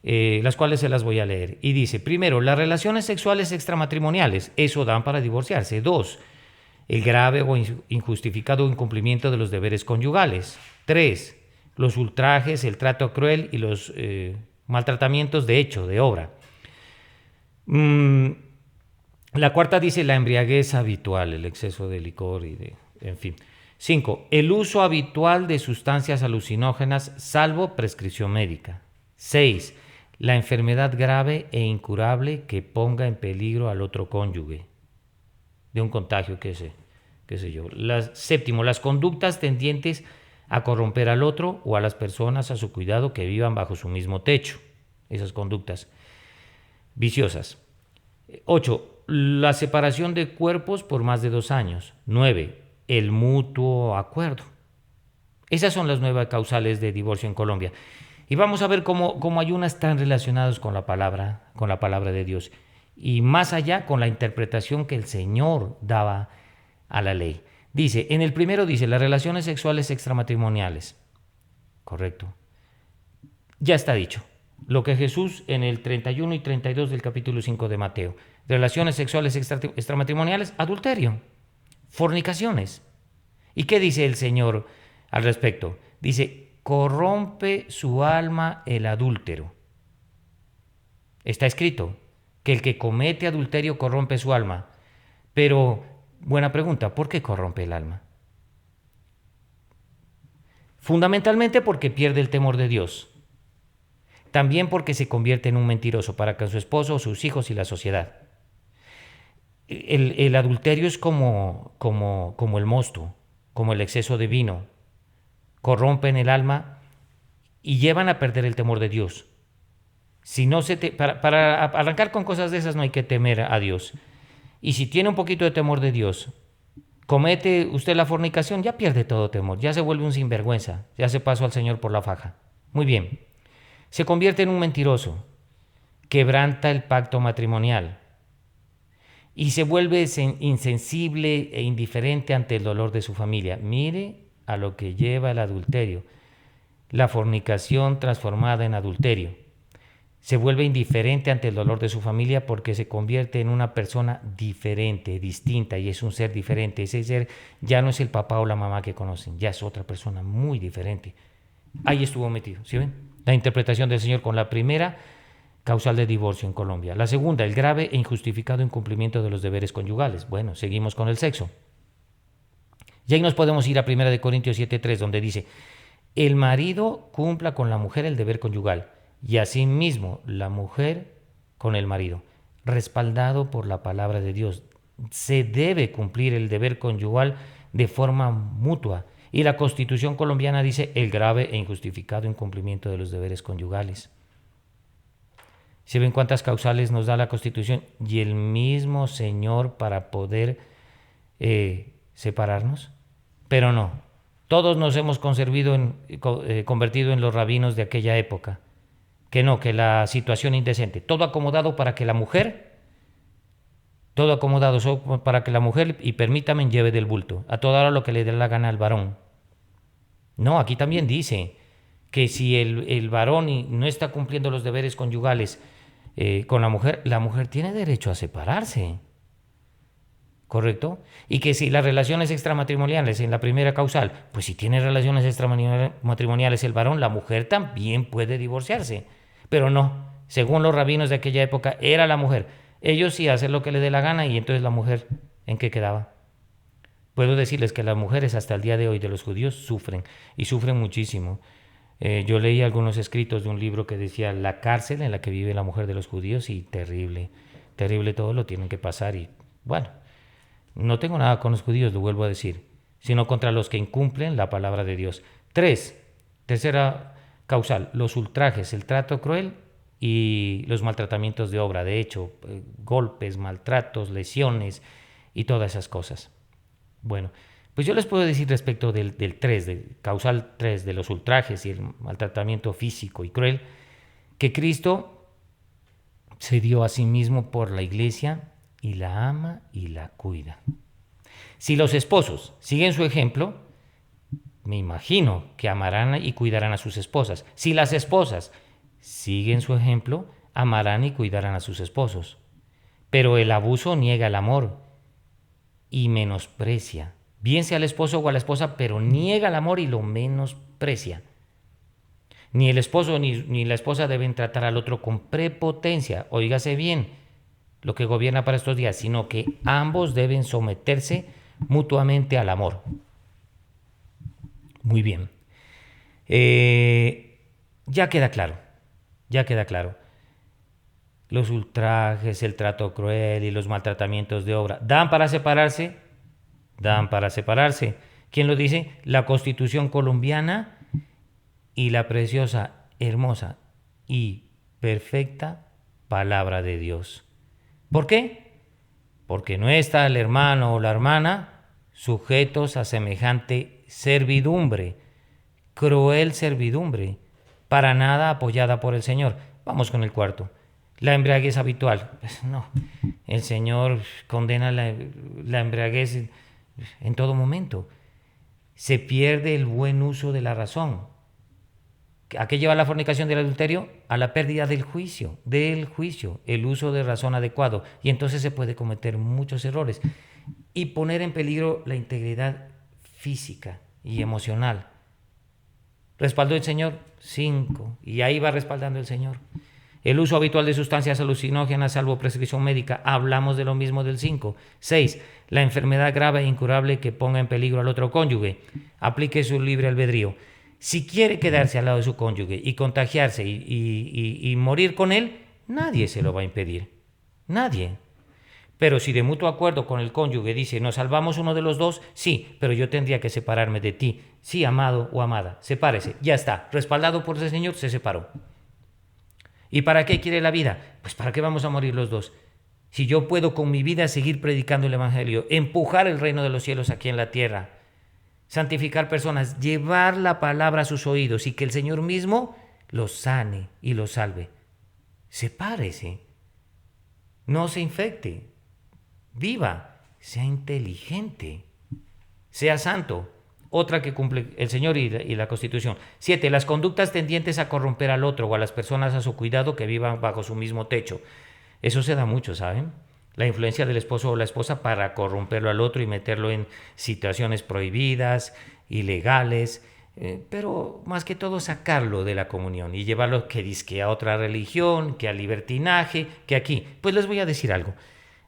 las cuales se las voy a leer. Y dice, primero, las relaciones sexuales extramatrimoniales, eso dan para divorciarse. 2, el grave o injustificado incumplimiento de los deberes conyugales. 3, los ultrajes, el trato cruel y los maltratamientos de hecho, de obra. La cuarta dice la embriaguez habitual, el exceso de licor en fin. 5, el uso habitual de sustancias alucinógenas salvo prescripción médica. 6, la enfermedad grave e incurable que ponga en peligro al otro cónyuge de un contagio, qué sé yo. Séptimo, las conductas tendientes a corromper al otro o a las personas a su cuidado que vivan bajo su mismo techo. Esas conductas viciosas. 8, la separación de cuerpos por más de 2 años. 9, el mutuo acuerdo. Esas son las 9 causales de divorcio en Colombia. Y vamos a ver cómo hay unas tan relacionadas con la palabra de Dios. Y más allá con la interpretación que el Señor daba a la ley. Dice, en el primero dice, las relaciones sexuales extramatrimoniales. Correcto. Ya está dicho. Lo que Jesús en el 31 y 32 del capítulo 5 de Mateo. Relaciones sexuales extramatrimoniales, adulterio, fornicaciones. ¿Y qué dice el Señor al respecto? Dice, corrompe su alma el adúltero. Está escrito que el que comete adulterio corrompe su alma. Pero, buena pregunta, ¿por qué corrompe el alma? Fundamentalmente porque pierde el temor de Dios. También porque se convierte en un mentiroso para con su esposo, sus hijos y la sociedad. El adulterio es como el mosto, como el exceso de vino. Corrompen el alma y llevan a perder el temor de Dios. Si no para arrancar con cosas de esas no hay que temer a Dios. Y si tiene un poquito de temor de Dios, comete usted la fornicación, ya pierde todo temor, ya se vuelve un sinvergüenza, ya se pasó al Señor por la faja. Muy bien. Se convierte en un mentiroso, quebranta el pacto matrimonial y se vuelve insensible e indiferente ante el dolor de su familia. Mire a lo que lleva el adulterio, la fornicación transformada en adulterio. Se vuelve indiferente ante el dolor de su familia porque se convierte en una persona diferente, distinta, y es un ser diferente. Ese ser ya no es el papá o la mamá que conocen, ya es otra persona muy diferente. Ahí estuvo metido, ¿sí ven? La interpretación del Señor con la primera causal de divorcio en Colombia. La segunda, el grave e injustificado incumplimiento de los deberes conyugales. Bueno, seguimos con el sexo. Y ahí nos podemos ir a 1 Corintios 7:3, donde dice, el marido cumpla con la mujer el deber conyugal, y asimismo la mujer con el marido, respaldado por la palabra de Dios. Se debe cumplir el deber conyugal de forma mutua. Y la Constitución colombiana dice el grave e injustificado incumplimiento de los deberes conyugales. ¿Se ven cuántas causales nos da la Constitución? Y el mismo Señor para poder separarnos. Pero no, todos nos hemos convertido en los rabinos de aquella época. Que no, que la situación indecente. Todo acomodado para que la mujer y permítame, lleve del bulto. A toda hora lo que le dé la gana al varón. No, aquí también dice que si el varón no está cumpliendo los deberes conyugales con la mujer tiene derecho a separarse. ¿Correcto? Y que si las relaciones extramatrimoniales en la primera causal, pues si tiene relaciones extramatrimoniales el varón, la mujer también puede divorciarse. Pero no, según los rabinos de aquella época, era la mujer. Ellos sí hacen lo que les dé la gana y entonces la mujer, ¿en qué quedaba? Puedo decirles que las mujeres hasta el día de hoy de los judíos sufren y sufren muchísimo. Yo leí algunos escritos de un libro que decía la cárcel en la que vive la mujer de los judíos y terrible, terrible todo lo tienen que pasar y bueno, no tengo nada con los judíos, lo vuelvo a decir, sino contra los que incumplen la palabra de Dios. Tercera causal, los ultrajes, el trato cruel y los maltratamientos de obra, de hecho, golpes, maltratos, lesiones y todas esas cosas. Bueno, pues yo les puedo decir respecto del 3, del causal 3, de los ultrajes y el maltratamiento físico y cruel, que Cristo se dio a sí mismo por la iglesia y la ama y la cuida. Si los esposos siguen su ejemplo, me imagino que amarán y cuidarán a sus esposas. Si las esposas siguen su ejemplo, amarán y cuidarán a sus esposos. Pero el abuso niega el amor y menosprecia, bien sea al esposo o a la esposa, pero niega el amor y lo menosprecia. Ni el esposo ni la esposa deben tratar al otro con prepotencia, oígase bien lo que gobierna para estos días, sino que ambos deben someterse mutuamente al amor. Muy bien. Ya queda claro, ya queda claro. Los ultrajes, el trato cruel y los maltratamientos de obra, ¿dan para separarse? Dan para separarse. ¿Quién lo dice? La Constitución colombiana y la preciosa, hermosa y perfecta palabra de Dios. ¿Por qué? Porque no está el hermano o la hermana sujetos a semejante servidumbre, cruel servidumbre, para nada apoyada por el Señor. Vamos con el cuarto. La embriaguez habitual. Pues no, el Señor condena la embriaguez en todo momento. Se pierde el buen uso de la razón. ¿A qué lleva la fornicación del adulterio? A la pérdida del juicio, el uso de razón adecuado. Y entonces se puede cometer muchos errores y poner en peligro la integridad física y emocional. ¿Respaldó el Señor? 5. Y ahí va respaldando el Señor. El uso habitual de sustancias alucinógenas salvo prescripción médica. Hablamos de lo mismo del 5. 6. La enfermedad grave e incurable que ponga en peligro al otro cónyuge. Aplique su libre albedrío. Si quiere quedarse al lado de su cónyuge y contagiarse y morir con él, nadie se lo va a impedir. Nadie. Pero si de mutuo acuerdo con el cónyuge dice, nos salvamos uno de los dos, sí, pero yo tendría que separarme de ti. Sí, amado o amada, sepárese. Ya está. Respaldado por ese Señor, se separó. ¿Y para qué quiere la vida? Pues ¿para qué vamos a morir los dos? Si yo puedo con mi vida seguir predicando el Evangelio, empujar el reino de los cielos aquí en la tierra, santificar personas, llevar la palabra a sus oídos y que el Señor mismo los sane y los salve. Sepárese. No se infecte. Viva. Sea inteligente. Sea santo. Otra que cumple el Señor y la Constitución. 7. Las conductas tendientes a corromper al otro o a las personas a su cuidado que vivan bajo su mismo techo. Eso se da mucho, ¿saben? La influencia del esposo o la esposa para corromperlo al otro y meterlo en situaciones prohibidas, ilegales, pero más que todo sacarlo de la comunión y llevarlo que dizque a otra religión, que al libertinaje, que aquí. Pues les voy a decir algo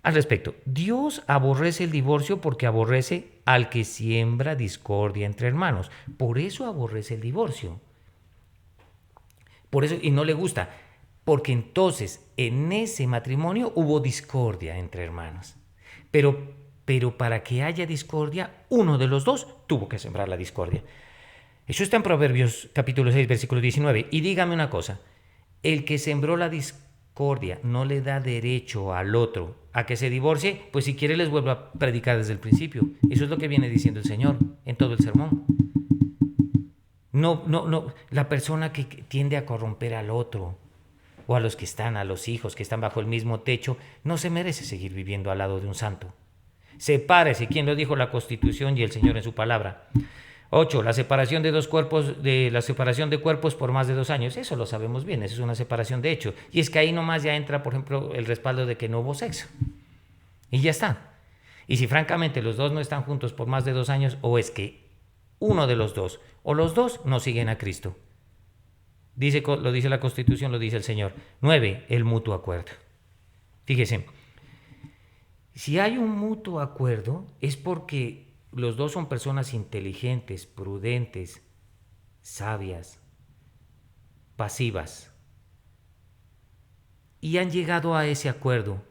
al respecto. Dios aborrece el divorcio porque aborrece al que siembra discordia entre hermanos. Por eso aborrece el divorcio. Por eso, y no le gusta. Porque entonces en ese matrimonio hubo discordia entre hermanos. Pero para que haya discordia, uno de los dos tuvo que sembrar la discordia. Eso está en Proverbios capítulo 6, versículo 19. Y dígame una cosa, el que sembró la discordia no le da derecho al otro a que se divorcie, pues si quiere les vuelvo a predicar desde el principio. Eso es lo que viene diciendo el Señor en todo el sermón. No, la persona que tiende a corromper al otro, o a los que están, a los hijos que están bajo el mismo techo, no se merece seguir viviendo al lado de un santo. Sepárese, quien lo dijo la Constitución y el Señor en su palabra. 8. La separación de dos cuerpos, la separación de cuerpos por más de 2 años. Eso lo sabemos bien, eso es una separación de hecho. Y es que ahí nomás ya entra, por ejemplo, el respaldo de que no hubo sexo. Y ya está. Y si francamente los dos no están juntos por más de 2 años, o es que uno de los dos, o los dos no siguen a Cristo. Lo dice la Constitución, lo dice el Señor. 9. El mutuo acuerdo. Fíjese, si hay un mutuo acuerdo es porque los dos son personas inteligentes, prudentes, sabias, pasivas. Y han llegado a ese acuerdo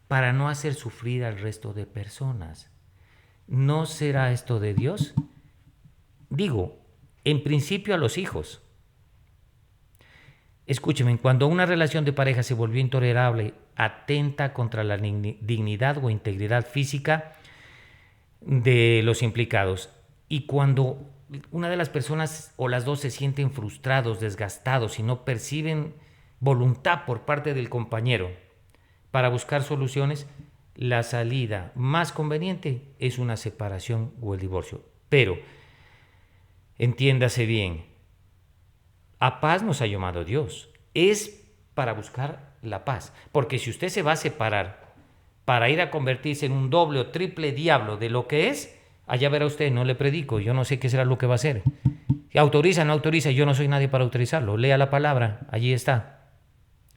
para no hacer sufrir al resto de personas. ¿No será esto de Dios? Digo, en principio a los hijos. Escúcheme, cuando una relación de pareja se volvió intolerable, atenta contra la dignidad o integridad física de los implicados, y cuando una de las personas o las dos se sienten frustrados, desgastados y no perciben voluntad por parte del compañero para buscar soluciones, la salida más conveniente es una separación o el divorcio. Pero, entiéndase bien, a paz nos ha llamado Dios. Es para buscar la paz. Porque si usted se va a separar para ir a convertirse en un doble o triple diablo de lo que es, allá verá usted, no le predico, yo no sé qué será lo que va a hacer. ¿Autoriza, no autoriza? Yo no soy nadie para autorizarlo. Lea la palabra, allí está.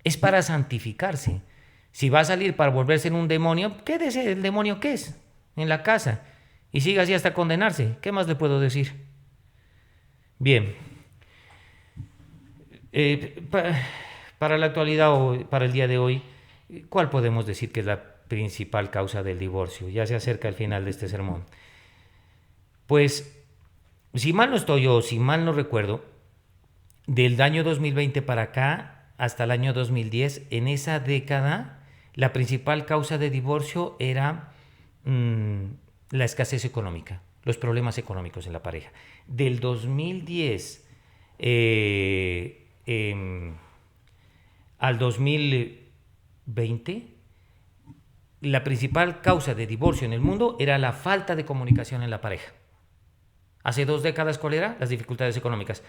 Es para santificarse. Si va a salir para volverse en un demonio, quédese el demonio que es, en la casa, y siga así hasta condenarse. ¿Qué más le puedo decir? Bien, para la actualidad o para el día de hoy, ¿cuál podemos decir que es la principal causa del divorcio? Ya se acerca el final de este sermón. Pues, si mal no estoy o si mal no recuerdo, del año 2020 para acá hasta el año 2010, en esa década, la principal causa de divorcio era la escasez económica, los problemas económicos en la pareja. Del 2010 al 2020, la principal causa de divorcio en el mundo era la falta de comunicación en la pareja. Hace 2 décadas, ¿cuál era? Las dificultades económicas.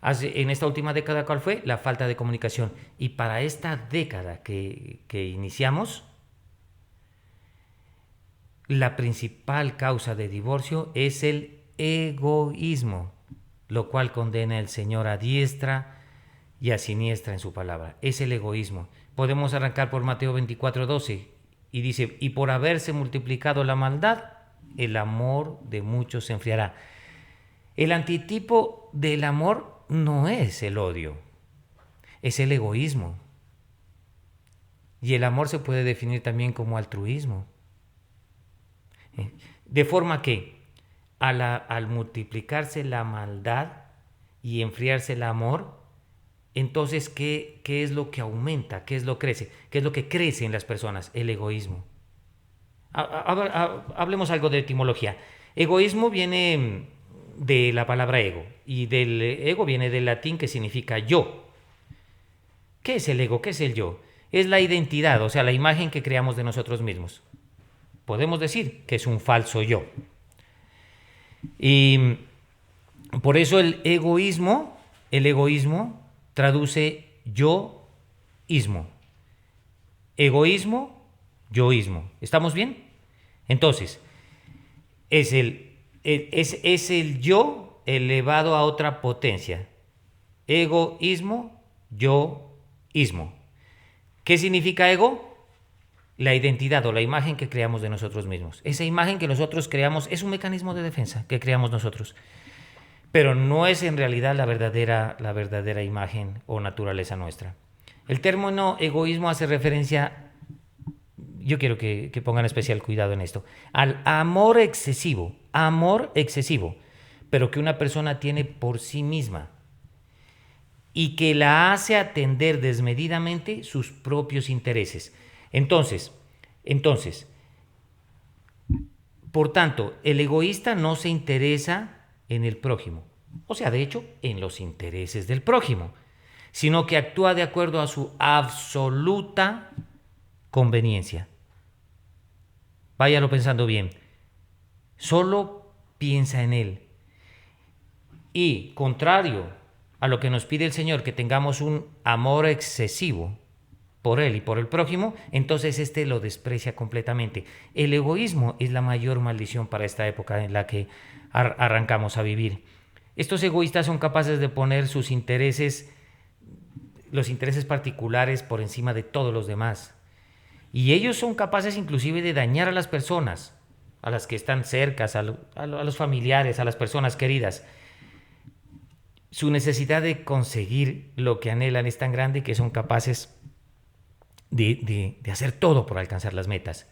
En esta última década, ¿cuál fue? La falta de comunicación. Y para esta década que iniciamos, la principal causa de divorcio es el egoísmo, lo cual condena el Señor a diestra y a siniestra en su palabra. Es el egoísmo. Podemos arrancar por Mateo 24:12 y dice, y por haberse multiplicado la maldad, el amor de muchos se enfriará. El antitipo del amor no es el odio, es el egoísmo. Y el amor se puede definir también como altruismo. De forma que al multiplicarse la maldad y enfriarse el amor, entonces, ¿qué es lo que aumenta? ¿Qué es lo que crece? ¿Qué es lo que crece en las personas? El egoísmo. Hablemos algo de etimología. Egoísmo viene de la palabra ego, y del ego viene del latín que significa yo. ¿Qué es el ego? ¿Qué es el yo? Es la identidad, o sea, la imagen que creamos de nosotros mismos. Podemos decir que es un falso yo. Y por eso el egoísmo traduce yo-ismo. Egoísmo, yoísmo. ¿Estamos bien? Entonces, es el yo elevado a otra potencia. Egoísmo, yoísmo. ¿Qué significa ego? La identidad o la imagen que creamos de nosotros mismos. Esa imagen que nosotros creamos es un mecanismo de defensa que creamos nosotros. Pero no es en realidad la verdadera imagen o naturaleza nuestra. El término egoísmo hace referencia, yo quiero que pongan especial cuidado en esto, al amor excesivo, pero que una persona tiene por sí misma y que la hace atender desmedidamente sus propios intereses. Entonces, por tanto, el egoísta no se interesa en el prójimo, o sea, de hecho, en los intereses del prójimo, sino que actúa de acuerdo a su absoluta conveniencia. Váyalo pensando bien. Solo piensa en él. Y, contrario a lo que nos pide el Señor, que tengamos un amor excesivo por él y por el prójimo, entonces este lo desprecia completamente. El egoísmo es la mayor maldición para esta época en la que arrancamos a vivir. Estos egoístas son capaces de poner sus intereses, los intereses particulares por encima de todos los demás. Y ellos son capaces inclusive de dañar a las personas, a las que están cercas, a los familiares, a las personas queridas. Su necesidad de conseguir lo que anhelan es tan grande que son capaces de hacer todo por alcanzar las metas.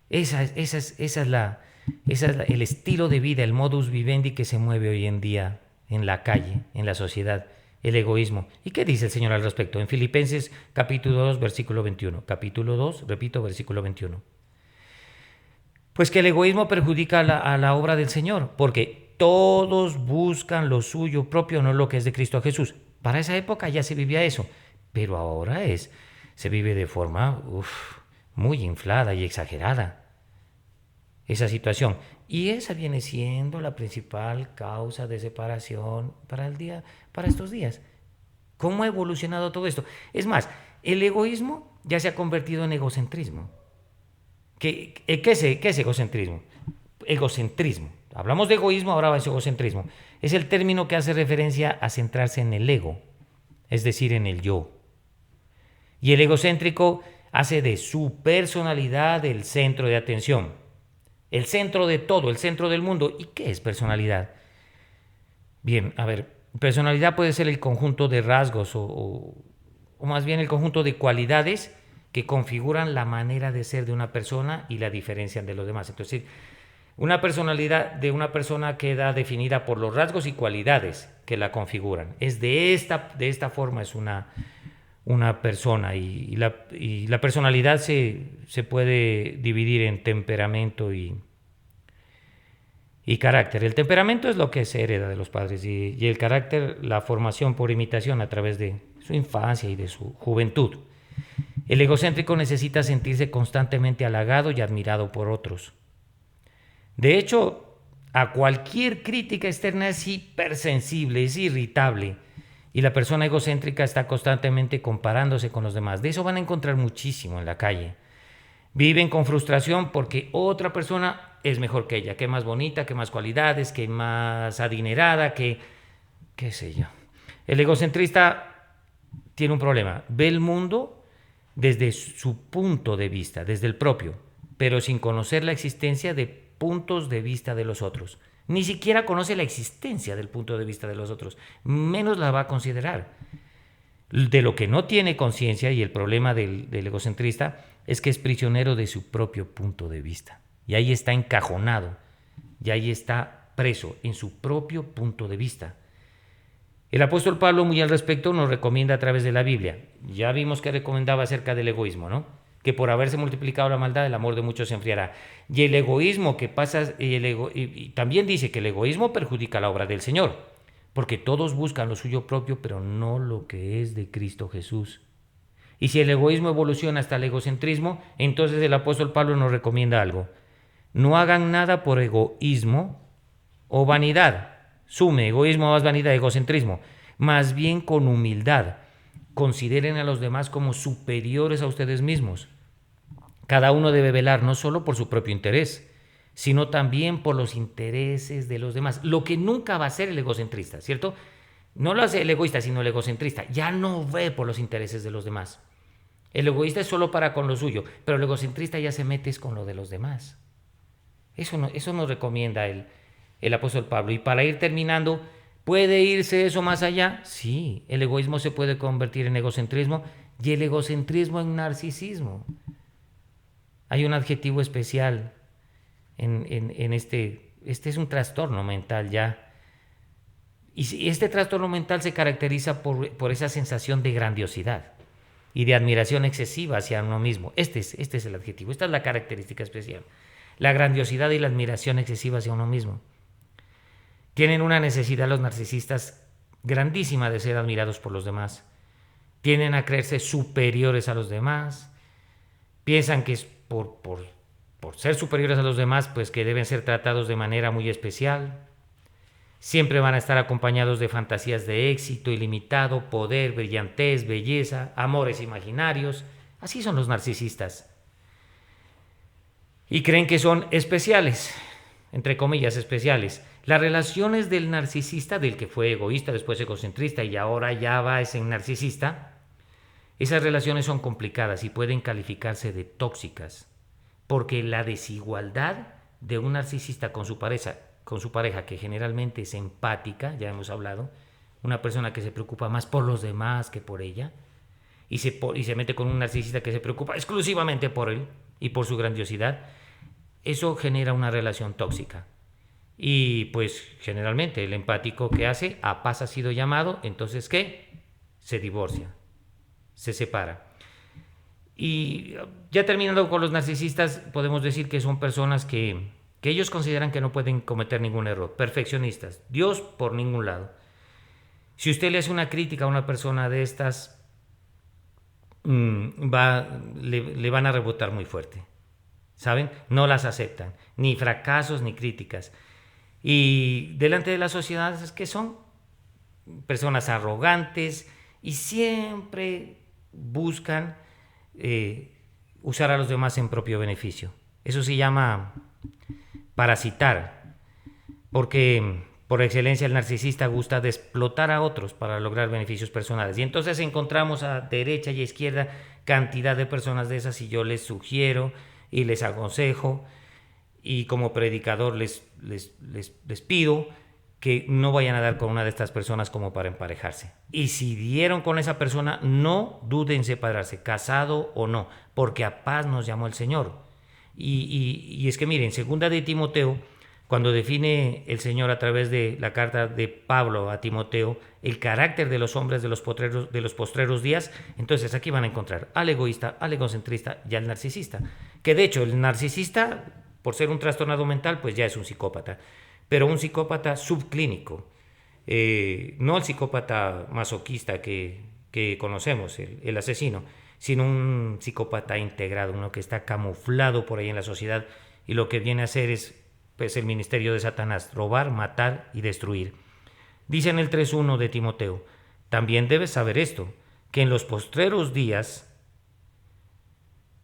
Esa es el estilo de vida, el modus vivendi que se mueve hoy en día en la calle, en la sociedad, el egoísmo. ¿Y qué dice el Señor al respecto? En Filipenses capítulo 2, versículo 21. Capítulo 2, repito, versículo 21. Pues que el egoísmo perjudica a la obra del Señor, porque todos buscan lo suyo propio, no lo que es de Cristo Jesús. Para esa época ya se vivía eso, pero ahora se vive de forma muy inflada y exagerada esa situación. Y esa viene siendo la principal causa de separación para estos días. ¿Cómo ha evolucionado todo esto? Es más, el egoísmo ya se ha convertido en egocentrismo. ¿Qué es egocentrismo? Egocentrismo. Hablamos de egoísmo, ahora va a ser egocentrismo. Es el término que hace referencia a centrarse en el ego, es decir, en el yo. Y el egocéntrico hace de su personalidad el centro de atención, el centro de todo, el centro del mundo. ¿Y qué es personalidad? Bien, a ver, personalidad puede ser el conjunto de rasgos o más bien el conjunto de cualidades que configuran la manera de ser de una persona y la diferencian de los demás. Entonces, una personalidad de una persona queda definida por los rasgos y cualidades que la configuran. Es de esta forma es una persona y la personalidad se puede dividir en temperamento y carácter. El temperamento es lo que se hereda de los padres y el carácter la formación por imitación a través de su infancia y de su juventud. El egocéntrico necesita sentirse constantemente halagado y admirado por otros. De hecho, a cualquier crítica externa es hipersensible, es irritable. Y la persona egocéntrica está constantemente comparándose con los demás. De eso van a encontrar muchísimo en la calle. Viven con frustración porque otra persona es mejor que ella, que más bonita, que más cualidades, que más adinerada, que qué sé yo. El egocentrista tiene un problema. Ve el mundo desde su punto de vista, desde el propio, pero sin conocer la existencia de puntos de vista de los otros. Ni siquiera conoce la existencia del punto de vista de los otros, menos la va a considerar. De lo que no tiene conciencia, y el problema del egocentrista, es que es prisionero de su propio punto de vista. Y ahí está encajonado, y ahí está preso en su propio punto de vista. El apóstol Pablo, muy al respecto, nos recomienda a través de la Biblia. Ya vimos que recomendaba acerca del egoísmo, ¿no? Que por haberse multiplicado la maldad, el amor de muchos se enfriará. Y el egoísmo que pasa, y también dice que el egoísmo perjudica la obra del Señor, porque todos buscan lo suyo propio, pero no lo que es de Cristo Jesús. Y si el egoísmo evoluciona hasta el egocentrismo, entonces el apóstol Pablo nos recomienda algo. No hagan nada por egoísmo o vanidad. Sume egoísmo más vanidad, egocentrismo. Más bien con humildad. Consideren a los demás como superiores a ustedes mismos. Cada uno debe velar no solo por su propio interés, sino también por los intereses de los demás. Lo que nunca va a ser el egocentrista, ¿cierto? No lo hace el egoísta, sino el egocentrista. Ya no ve por los intereses de los demás. El egoísta es solo para con lo suyo, pero el egocentrista ya se mete con lo de los demás. Eso nos recomienda el apóstol Pablo. Y para ir terminando, ¿puede irse eso más allá? Sí, el egoísmo se puede convertir en egocentrismo y el egocentrismo en narcisismo. Hay un adjetivo especial en este es un trastorno mental ya. Y este trastorno mental se caracteriza por esa sensación de grandiosidad y de admiración excesiva hacia uno mismo. Este es el adjetivo, esta es la característica especial. La grandiosidad y la admiración excesiva hacia uno mismo. Tienen una necesidad los narcisistas grandísima de ser admirados por los demás. Tienden a creerse superiores a los demás. Piensan que es por ser superiores a los demás, pues que deben ser tratados de manera muy especial. Siempre van a estar acompañados de fantasías de éxito ilimitado, poder, brillantez, belleza, amores imaginarios. Así son los narcisistas. Y creen que son especiales, entre comillas, especiales. Las relaciones del narcisista, del que fue egoísta, después egocentrista y ahora ya va a ser narcisista, esas relaciones son complicadas y pueden calificarse de tóxicas, porque la desigualdad de un narcisista con su pareja, que generalmente es empática, ya hemos hablado, una persona que se preocupa más por los demás que por ella, y se mete con un narcisista que se preocupa exclusivamente por él y por su grandiosidad, eso genera una relación tóxica. Y pues generalmente el empático, ¿qué hace? A paz ha sido llamado, entonces ¿qué? Se divorcia, se separa. Y ya terminando con los narcisistas, podemos decir que son personas que ellos consideran que no pueden cometer ningún error, perfeccionistas, Dios por ningún lado. Si usted le hace una crítica a una persona de estas, le van a rebotar muy fuerte, ¿saben? No las aceptan, ni fracasos ni críticas. Y delante de la sociedad es que son personas arrogantes y siempre buscan usar a los demás en propio beneficio. Eso se llama parasitar, porque por excelencia el narcisista gusta de explotar a otros para lograr beneficios personales. Y entonces encontramos a derecha y a izquierda cantidad de personas de esas y yo les sugiero y les aconsejo y como predicador les pido que no vayan a dar con una de estas personas como para emparejarse. Y si dieron con esa persona, no duden en separarse, casado o no, porque a paz nos llamó el Señor. Y es que miren, segunda de Timoteo, cuando define el Señor a través de la carta de Pablo a Timoteo el carácter de los hombres de los postreros días, entonces aquí van a encontrar al egoísta, al egocentrista y al narcisista. Que de hecho el narcisista, por ser un trastornado mental, pues ya es un psicópata, pero un psicópata subclínico, no el psicópata masoquista que conocemos, el asesino, sino un psicópata integrado, uno que está camuflado por ahí en la sociedad y lo que viene a hacer es pues el ministerio de Satanás, robar, matar y destruir. Dice en el 3.1 de Timoteo, también debes saber esto, que en los postreros días,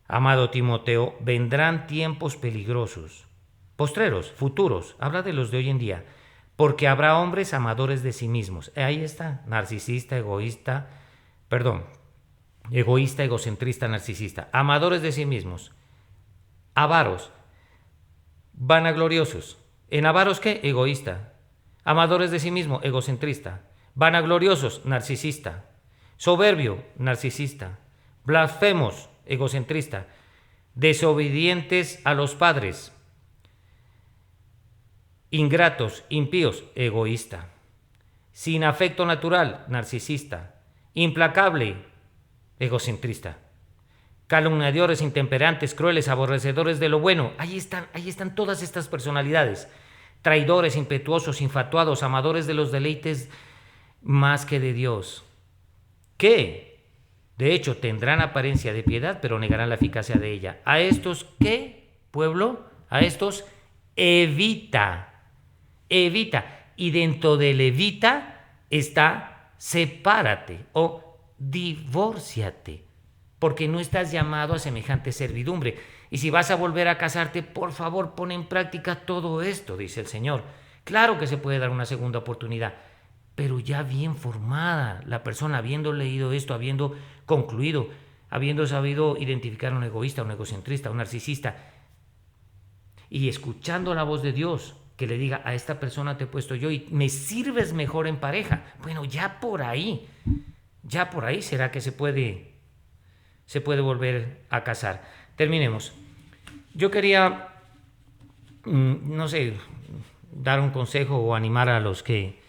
amado Timoteo, vendrán tiempos peligrosos. Postreros, futuros, habla de los de hoy en día, porque habrá hombres amadores de sí mismos. Ahí está, narcisista, egoísta, egocentrista, narcisista, amadores de sí mismos, avaros, vanagloriosos. ¿En avaros qué? Egoísta. Amadores de sí mismo, egocentrista. Vanagloriosos, narcisista. Soberbio, narcisista. Blasfemos, egocentrista. Desobedientes a los padres. Ingratos, impíos, egoísta. Sin afecto natural, narcisista. Implacable, egocentrista. Calumniadores, intemperantes, crueles, aborrecedores de lo bueno. Ahí están todas estas personalidades. Traidores, impetuosos, infatuados, amadores de los deleites más que de Dios. Que, de hecho, tendrán apariencia de piedad, pero negarán la eficacia de ella. ¿A estos qué, pueblo? A estos evita. Evita. Y dentro del evita está sepárate o divórciate, porque no estás llamado a semejante servidumbre. Y si vas a volver a casarte, por favor, pon en práctica todo esto, dice el Señor. Claro que se puede dar una segunda oportunidad, pero ya bien formada, la persona habiendo leído esto, habiendo concluido, habiendo sabido identificar a un egoísta, un egocentrista, un narcisista, y escuchando la voz de Dios, que le diga, a esta persona te he puesto yo y me sirves mejor en pareja. Bueno, ya por ahí será que se puede volver a casar. Terminemos. Yo quería, no sé, dar un consejo o animar a los que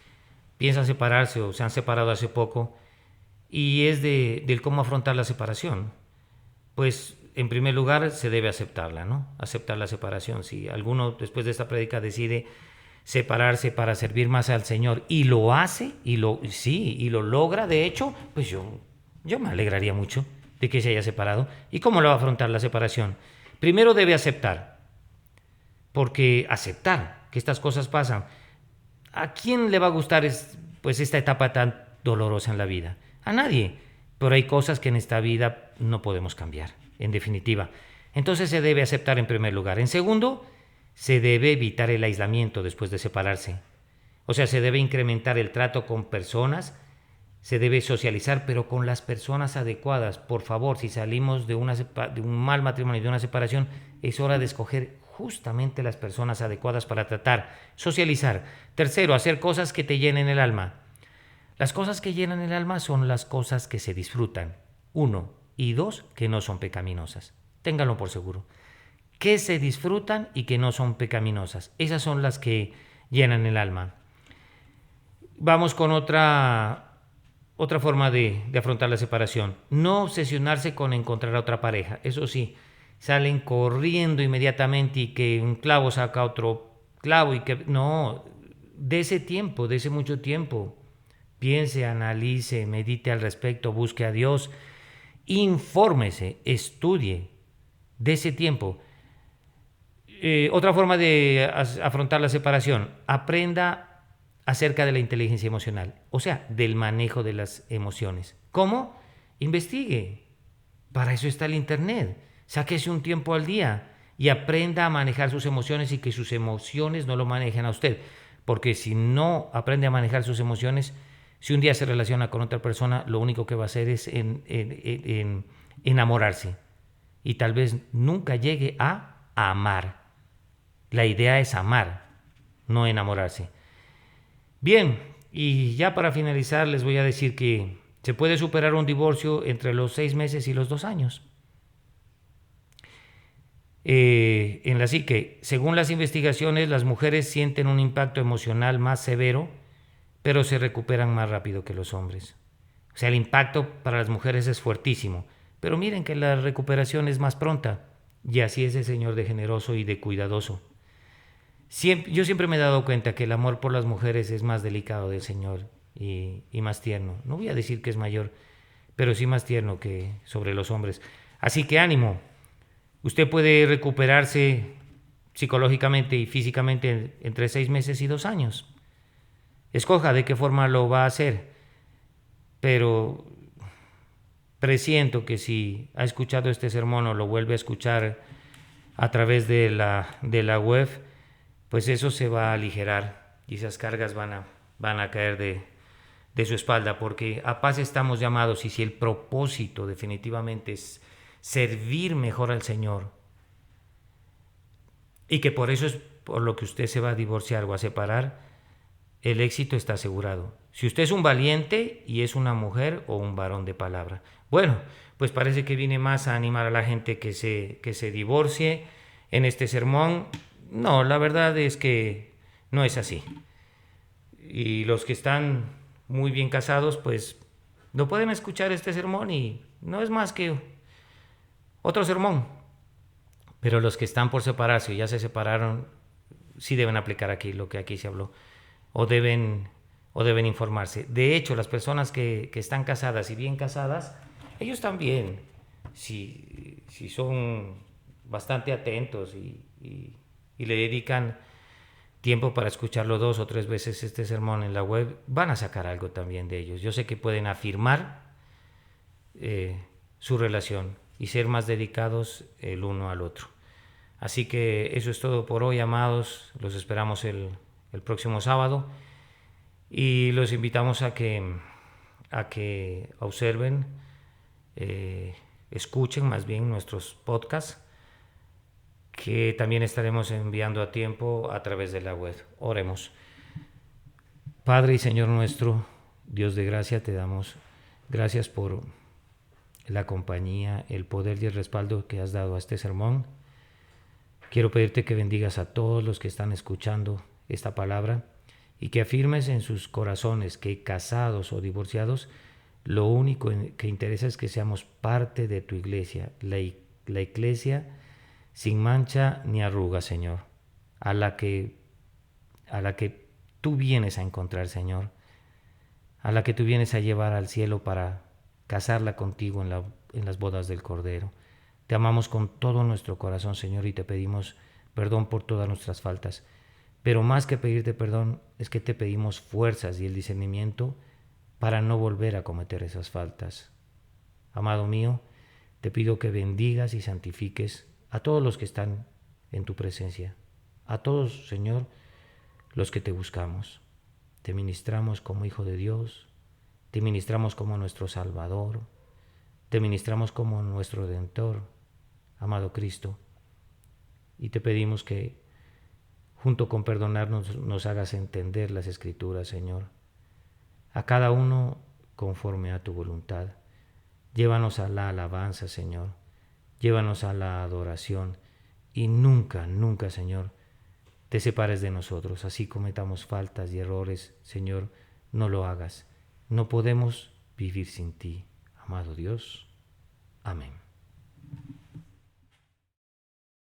piensan separarse o se han separado hace poco, y es del cómo afrontar la separación. Pues en primer lugar se debe aceptarla, ¿no? Aceptar la separación. Si alguno después de esta prédica decide separarse para servir más al Señor y lo hace y lo logra, de hecho, pues yo me alegraría mucho de que se haya separado. ¿Y cómo lo va a afrontar la separación? Primero debe aceptar, porque aceptar que estas cosas pasan. ¿A quién le va a gustar pues esta etapa tan dolorosa en la vida? A nadie. Pero hay cosas que en esta vida no podemos cambiar, en definitiva. Entonces se debe aceptar en primer lugar. En segundo, se debe evitar el aislamiento después de separarse. O sea, se debe incrementar el trato con personas, se debe socializar, pero con las personas adecuadas. Por favor, si salimos de un mal matrimonio y de una separación, es hora de escoger justamente las personas adecuadas para tratar, socializar. Tercero, hacer cosas que te llenen el alma. Las cosas que llenan el alma son las cosas que se disfrutan. 1. Y 2, que no son pecaminosas. Ténganlo por seguro. Que se disfrutan y que no son pecaminosas. Esas son las que llenan el alma. Vamos con otra forma de afrontar la separación. No obsesionarse con encontrar a otra pareja. Eso sí, salen corriendo inmediatamente y que un clavo saca otro clavo y que no, dése tiempo, dése mucho tiempo. Piense, analice, medite al respecto, busque a Dios, infórmese, estudie, dése tiempo. Otra forma de afrontar la separación, aprenda acerca de la inteligencia emocional, o sea, del manejo de las emociones. ¿Cómo? Investigue. Para eso está el Internet. Sáquese un tiempo al día y aprenda a manejar sus emociones y que sus emociones no lo manejen a usted. Porque si no aprende a manejar sus emociones, si un día se relaciona con otra persona, lo único que va a hacer es enamorarse. Y tal vez nunca llegue a amar. La idea es amar, no enamorarse. Bien, y ya para finalizar les voy a decir que se puede superar un divorcio entre los 6 meses y los 2 años. En la psique, según las investigaciones, las mujeres sienten un impacto emocional más severo, pero se recuperan más rápido que los hombres. O sea, el impacto para las mujeres es fuertísimo, pero miren que la recuperación es más pronta, y así es el Señor de generoso y de cuidadoso. Yo siempre me he dado cuenta que el amor por las mujeres es más delicado del Señor y más tierno. No voy a decir que es mayor, pero sí más tierno que sobre los hombres. Así que ánimo. Usted puede recuperarse psicológicamente y físicamente entre 6 meses y 2 años. Escoja de qué forma lo va a hacer, pero presiento que si ha escuchado este sermón o lo vuelve a escuchar a través de la web, pues eso se va a aligerar y esas cargas van a caer de su espalda, porque a paz estamos llamados, y si el propósito definitivamente es servir mejor al Señor, y que por eso es por lo que usted se va a divorciar o a separar, el éxito está asegurado. Si usted es un valiente y es una mujer o un varón de palabra. Bueno, pues parece que viene más a animar a la gente que se divorcie en este sermón. No, la verdad es que no es así. Y los que están muy bien casados, pues no pueden escuchar este sermón y no es más que otro sermón. Pero los que están por separarse y ya se separaron, sí deben aplicar aquí lo que aquí se habló. O deben informarse. De hecho, las personas que están casadas y bien casadas, ellos también, si son bastante atentos y le dedican tiempo para escucharlo 2 o 3 veces este sermón en la web, van a sacar algo también de ellos. Yo sé que pueden afirmar su relación y ser más dedicados el uno al otro. Así que eso es todo por hoy, amados. Los esperamos el próximo sábado y los invitamos a que observen, escuchen más bien nuestros podcasts, que también estaremos enviando a tiempo a través de la web. Oremos. Padre y Señor nuestro, Dios de gracia, te damos gracias por la compañía, el poder y el respaldo que has dado a este sermón. Quiero pedirte que bendigas a todos los que están escuchando esta palabra y que afirmes en sus corazones que, casados o divorciados, lo único que interesa es que seamos parte de tu iglesia, la iglesia sin mancha ni arruga, Señor, a la que tú vienes a encontrar, Señor, a la que tú vienes a llevar al cielo para casarla contigo en las bodas del Cordero. Te amamos con todo nuestro corazón, Señor, y te pedimos perdón por todas nuestras faltas. Pero más que pedirte perdón, es que te pedimos fuerzas y el discernimiento para no volver a cometer esas faltas. Amado mío, te pido que bendigas y santifiques a todos los que están en tu presencia, a todos, Señor, los que te buscamos. Te ministramos como Hijo de Dios, te ministramos como nuestro Salvador, te ministramos como nuestro Redentor, amado Cristo, y te pedimos que junto con perdonarnos nos hagas entender las Escrituras, Señor, a cada uno conforme a tu voluntad. Llévanos a la alabanza, Señor, llévanos a la adoración y nunca, nunca, Señor, te separes de nosotros. Así cometamos faltas y errores, Señor, no lo hagas. No podemos vivir sin ti, amado Dios. Amén.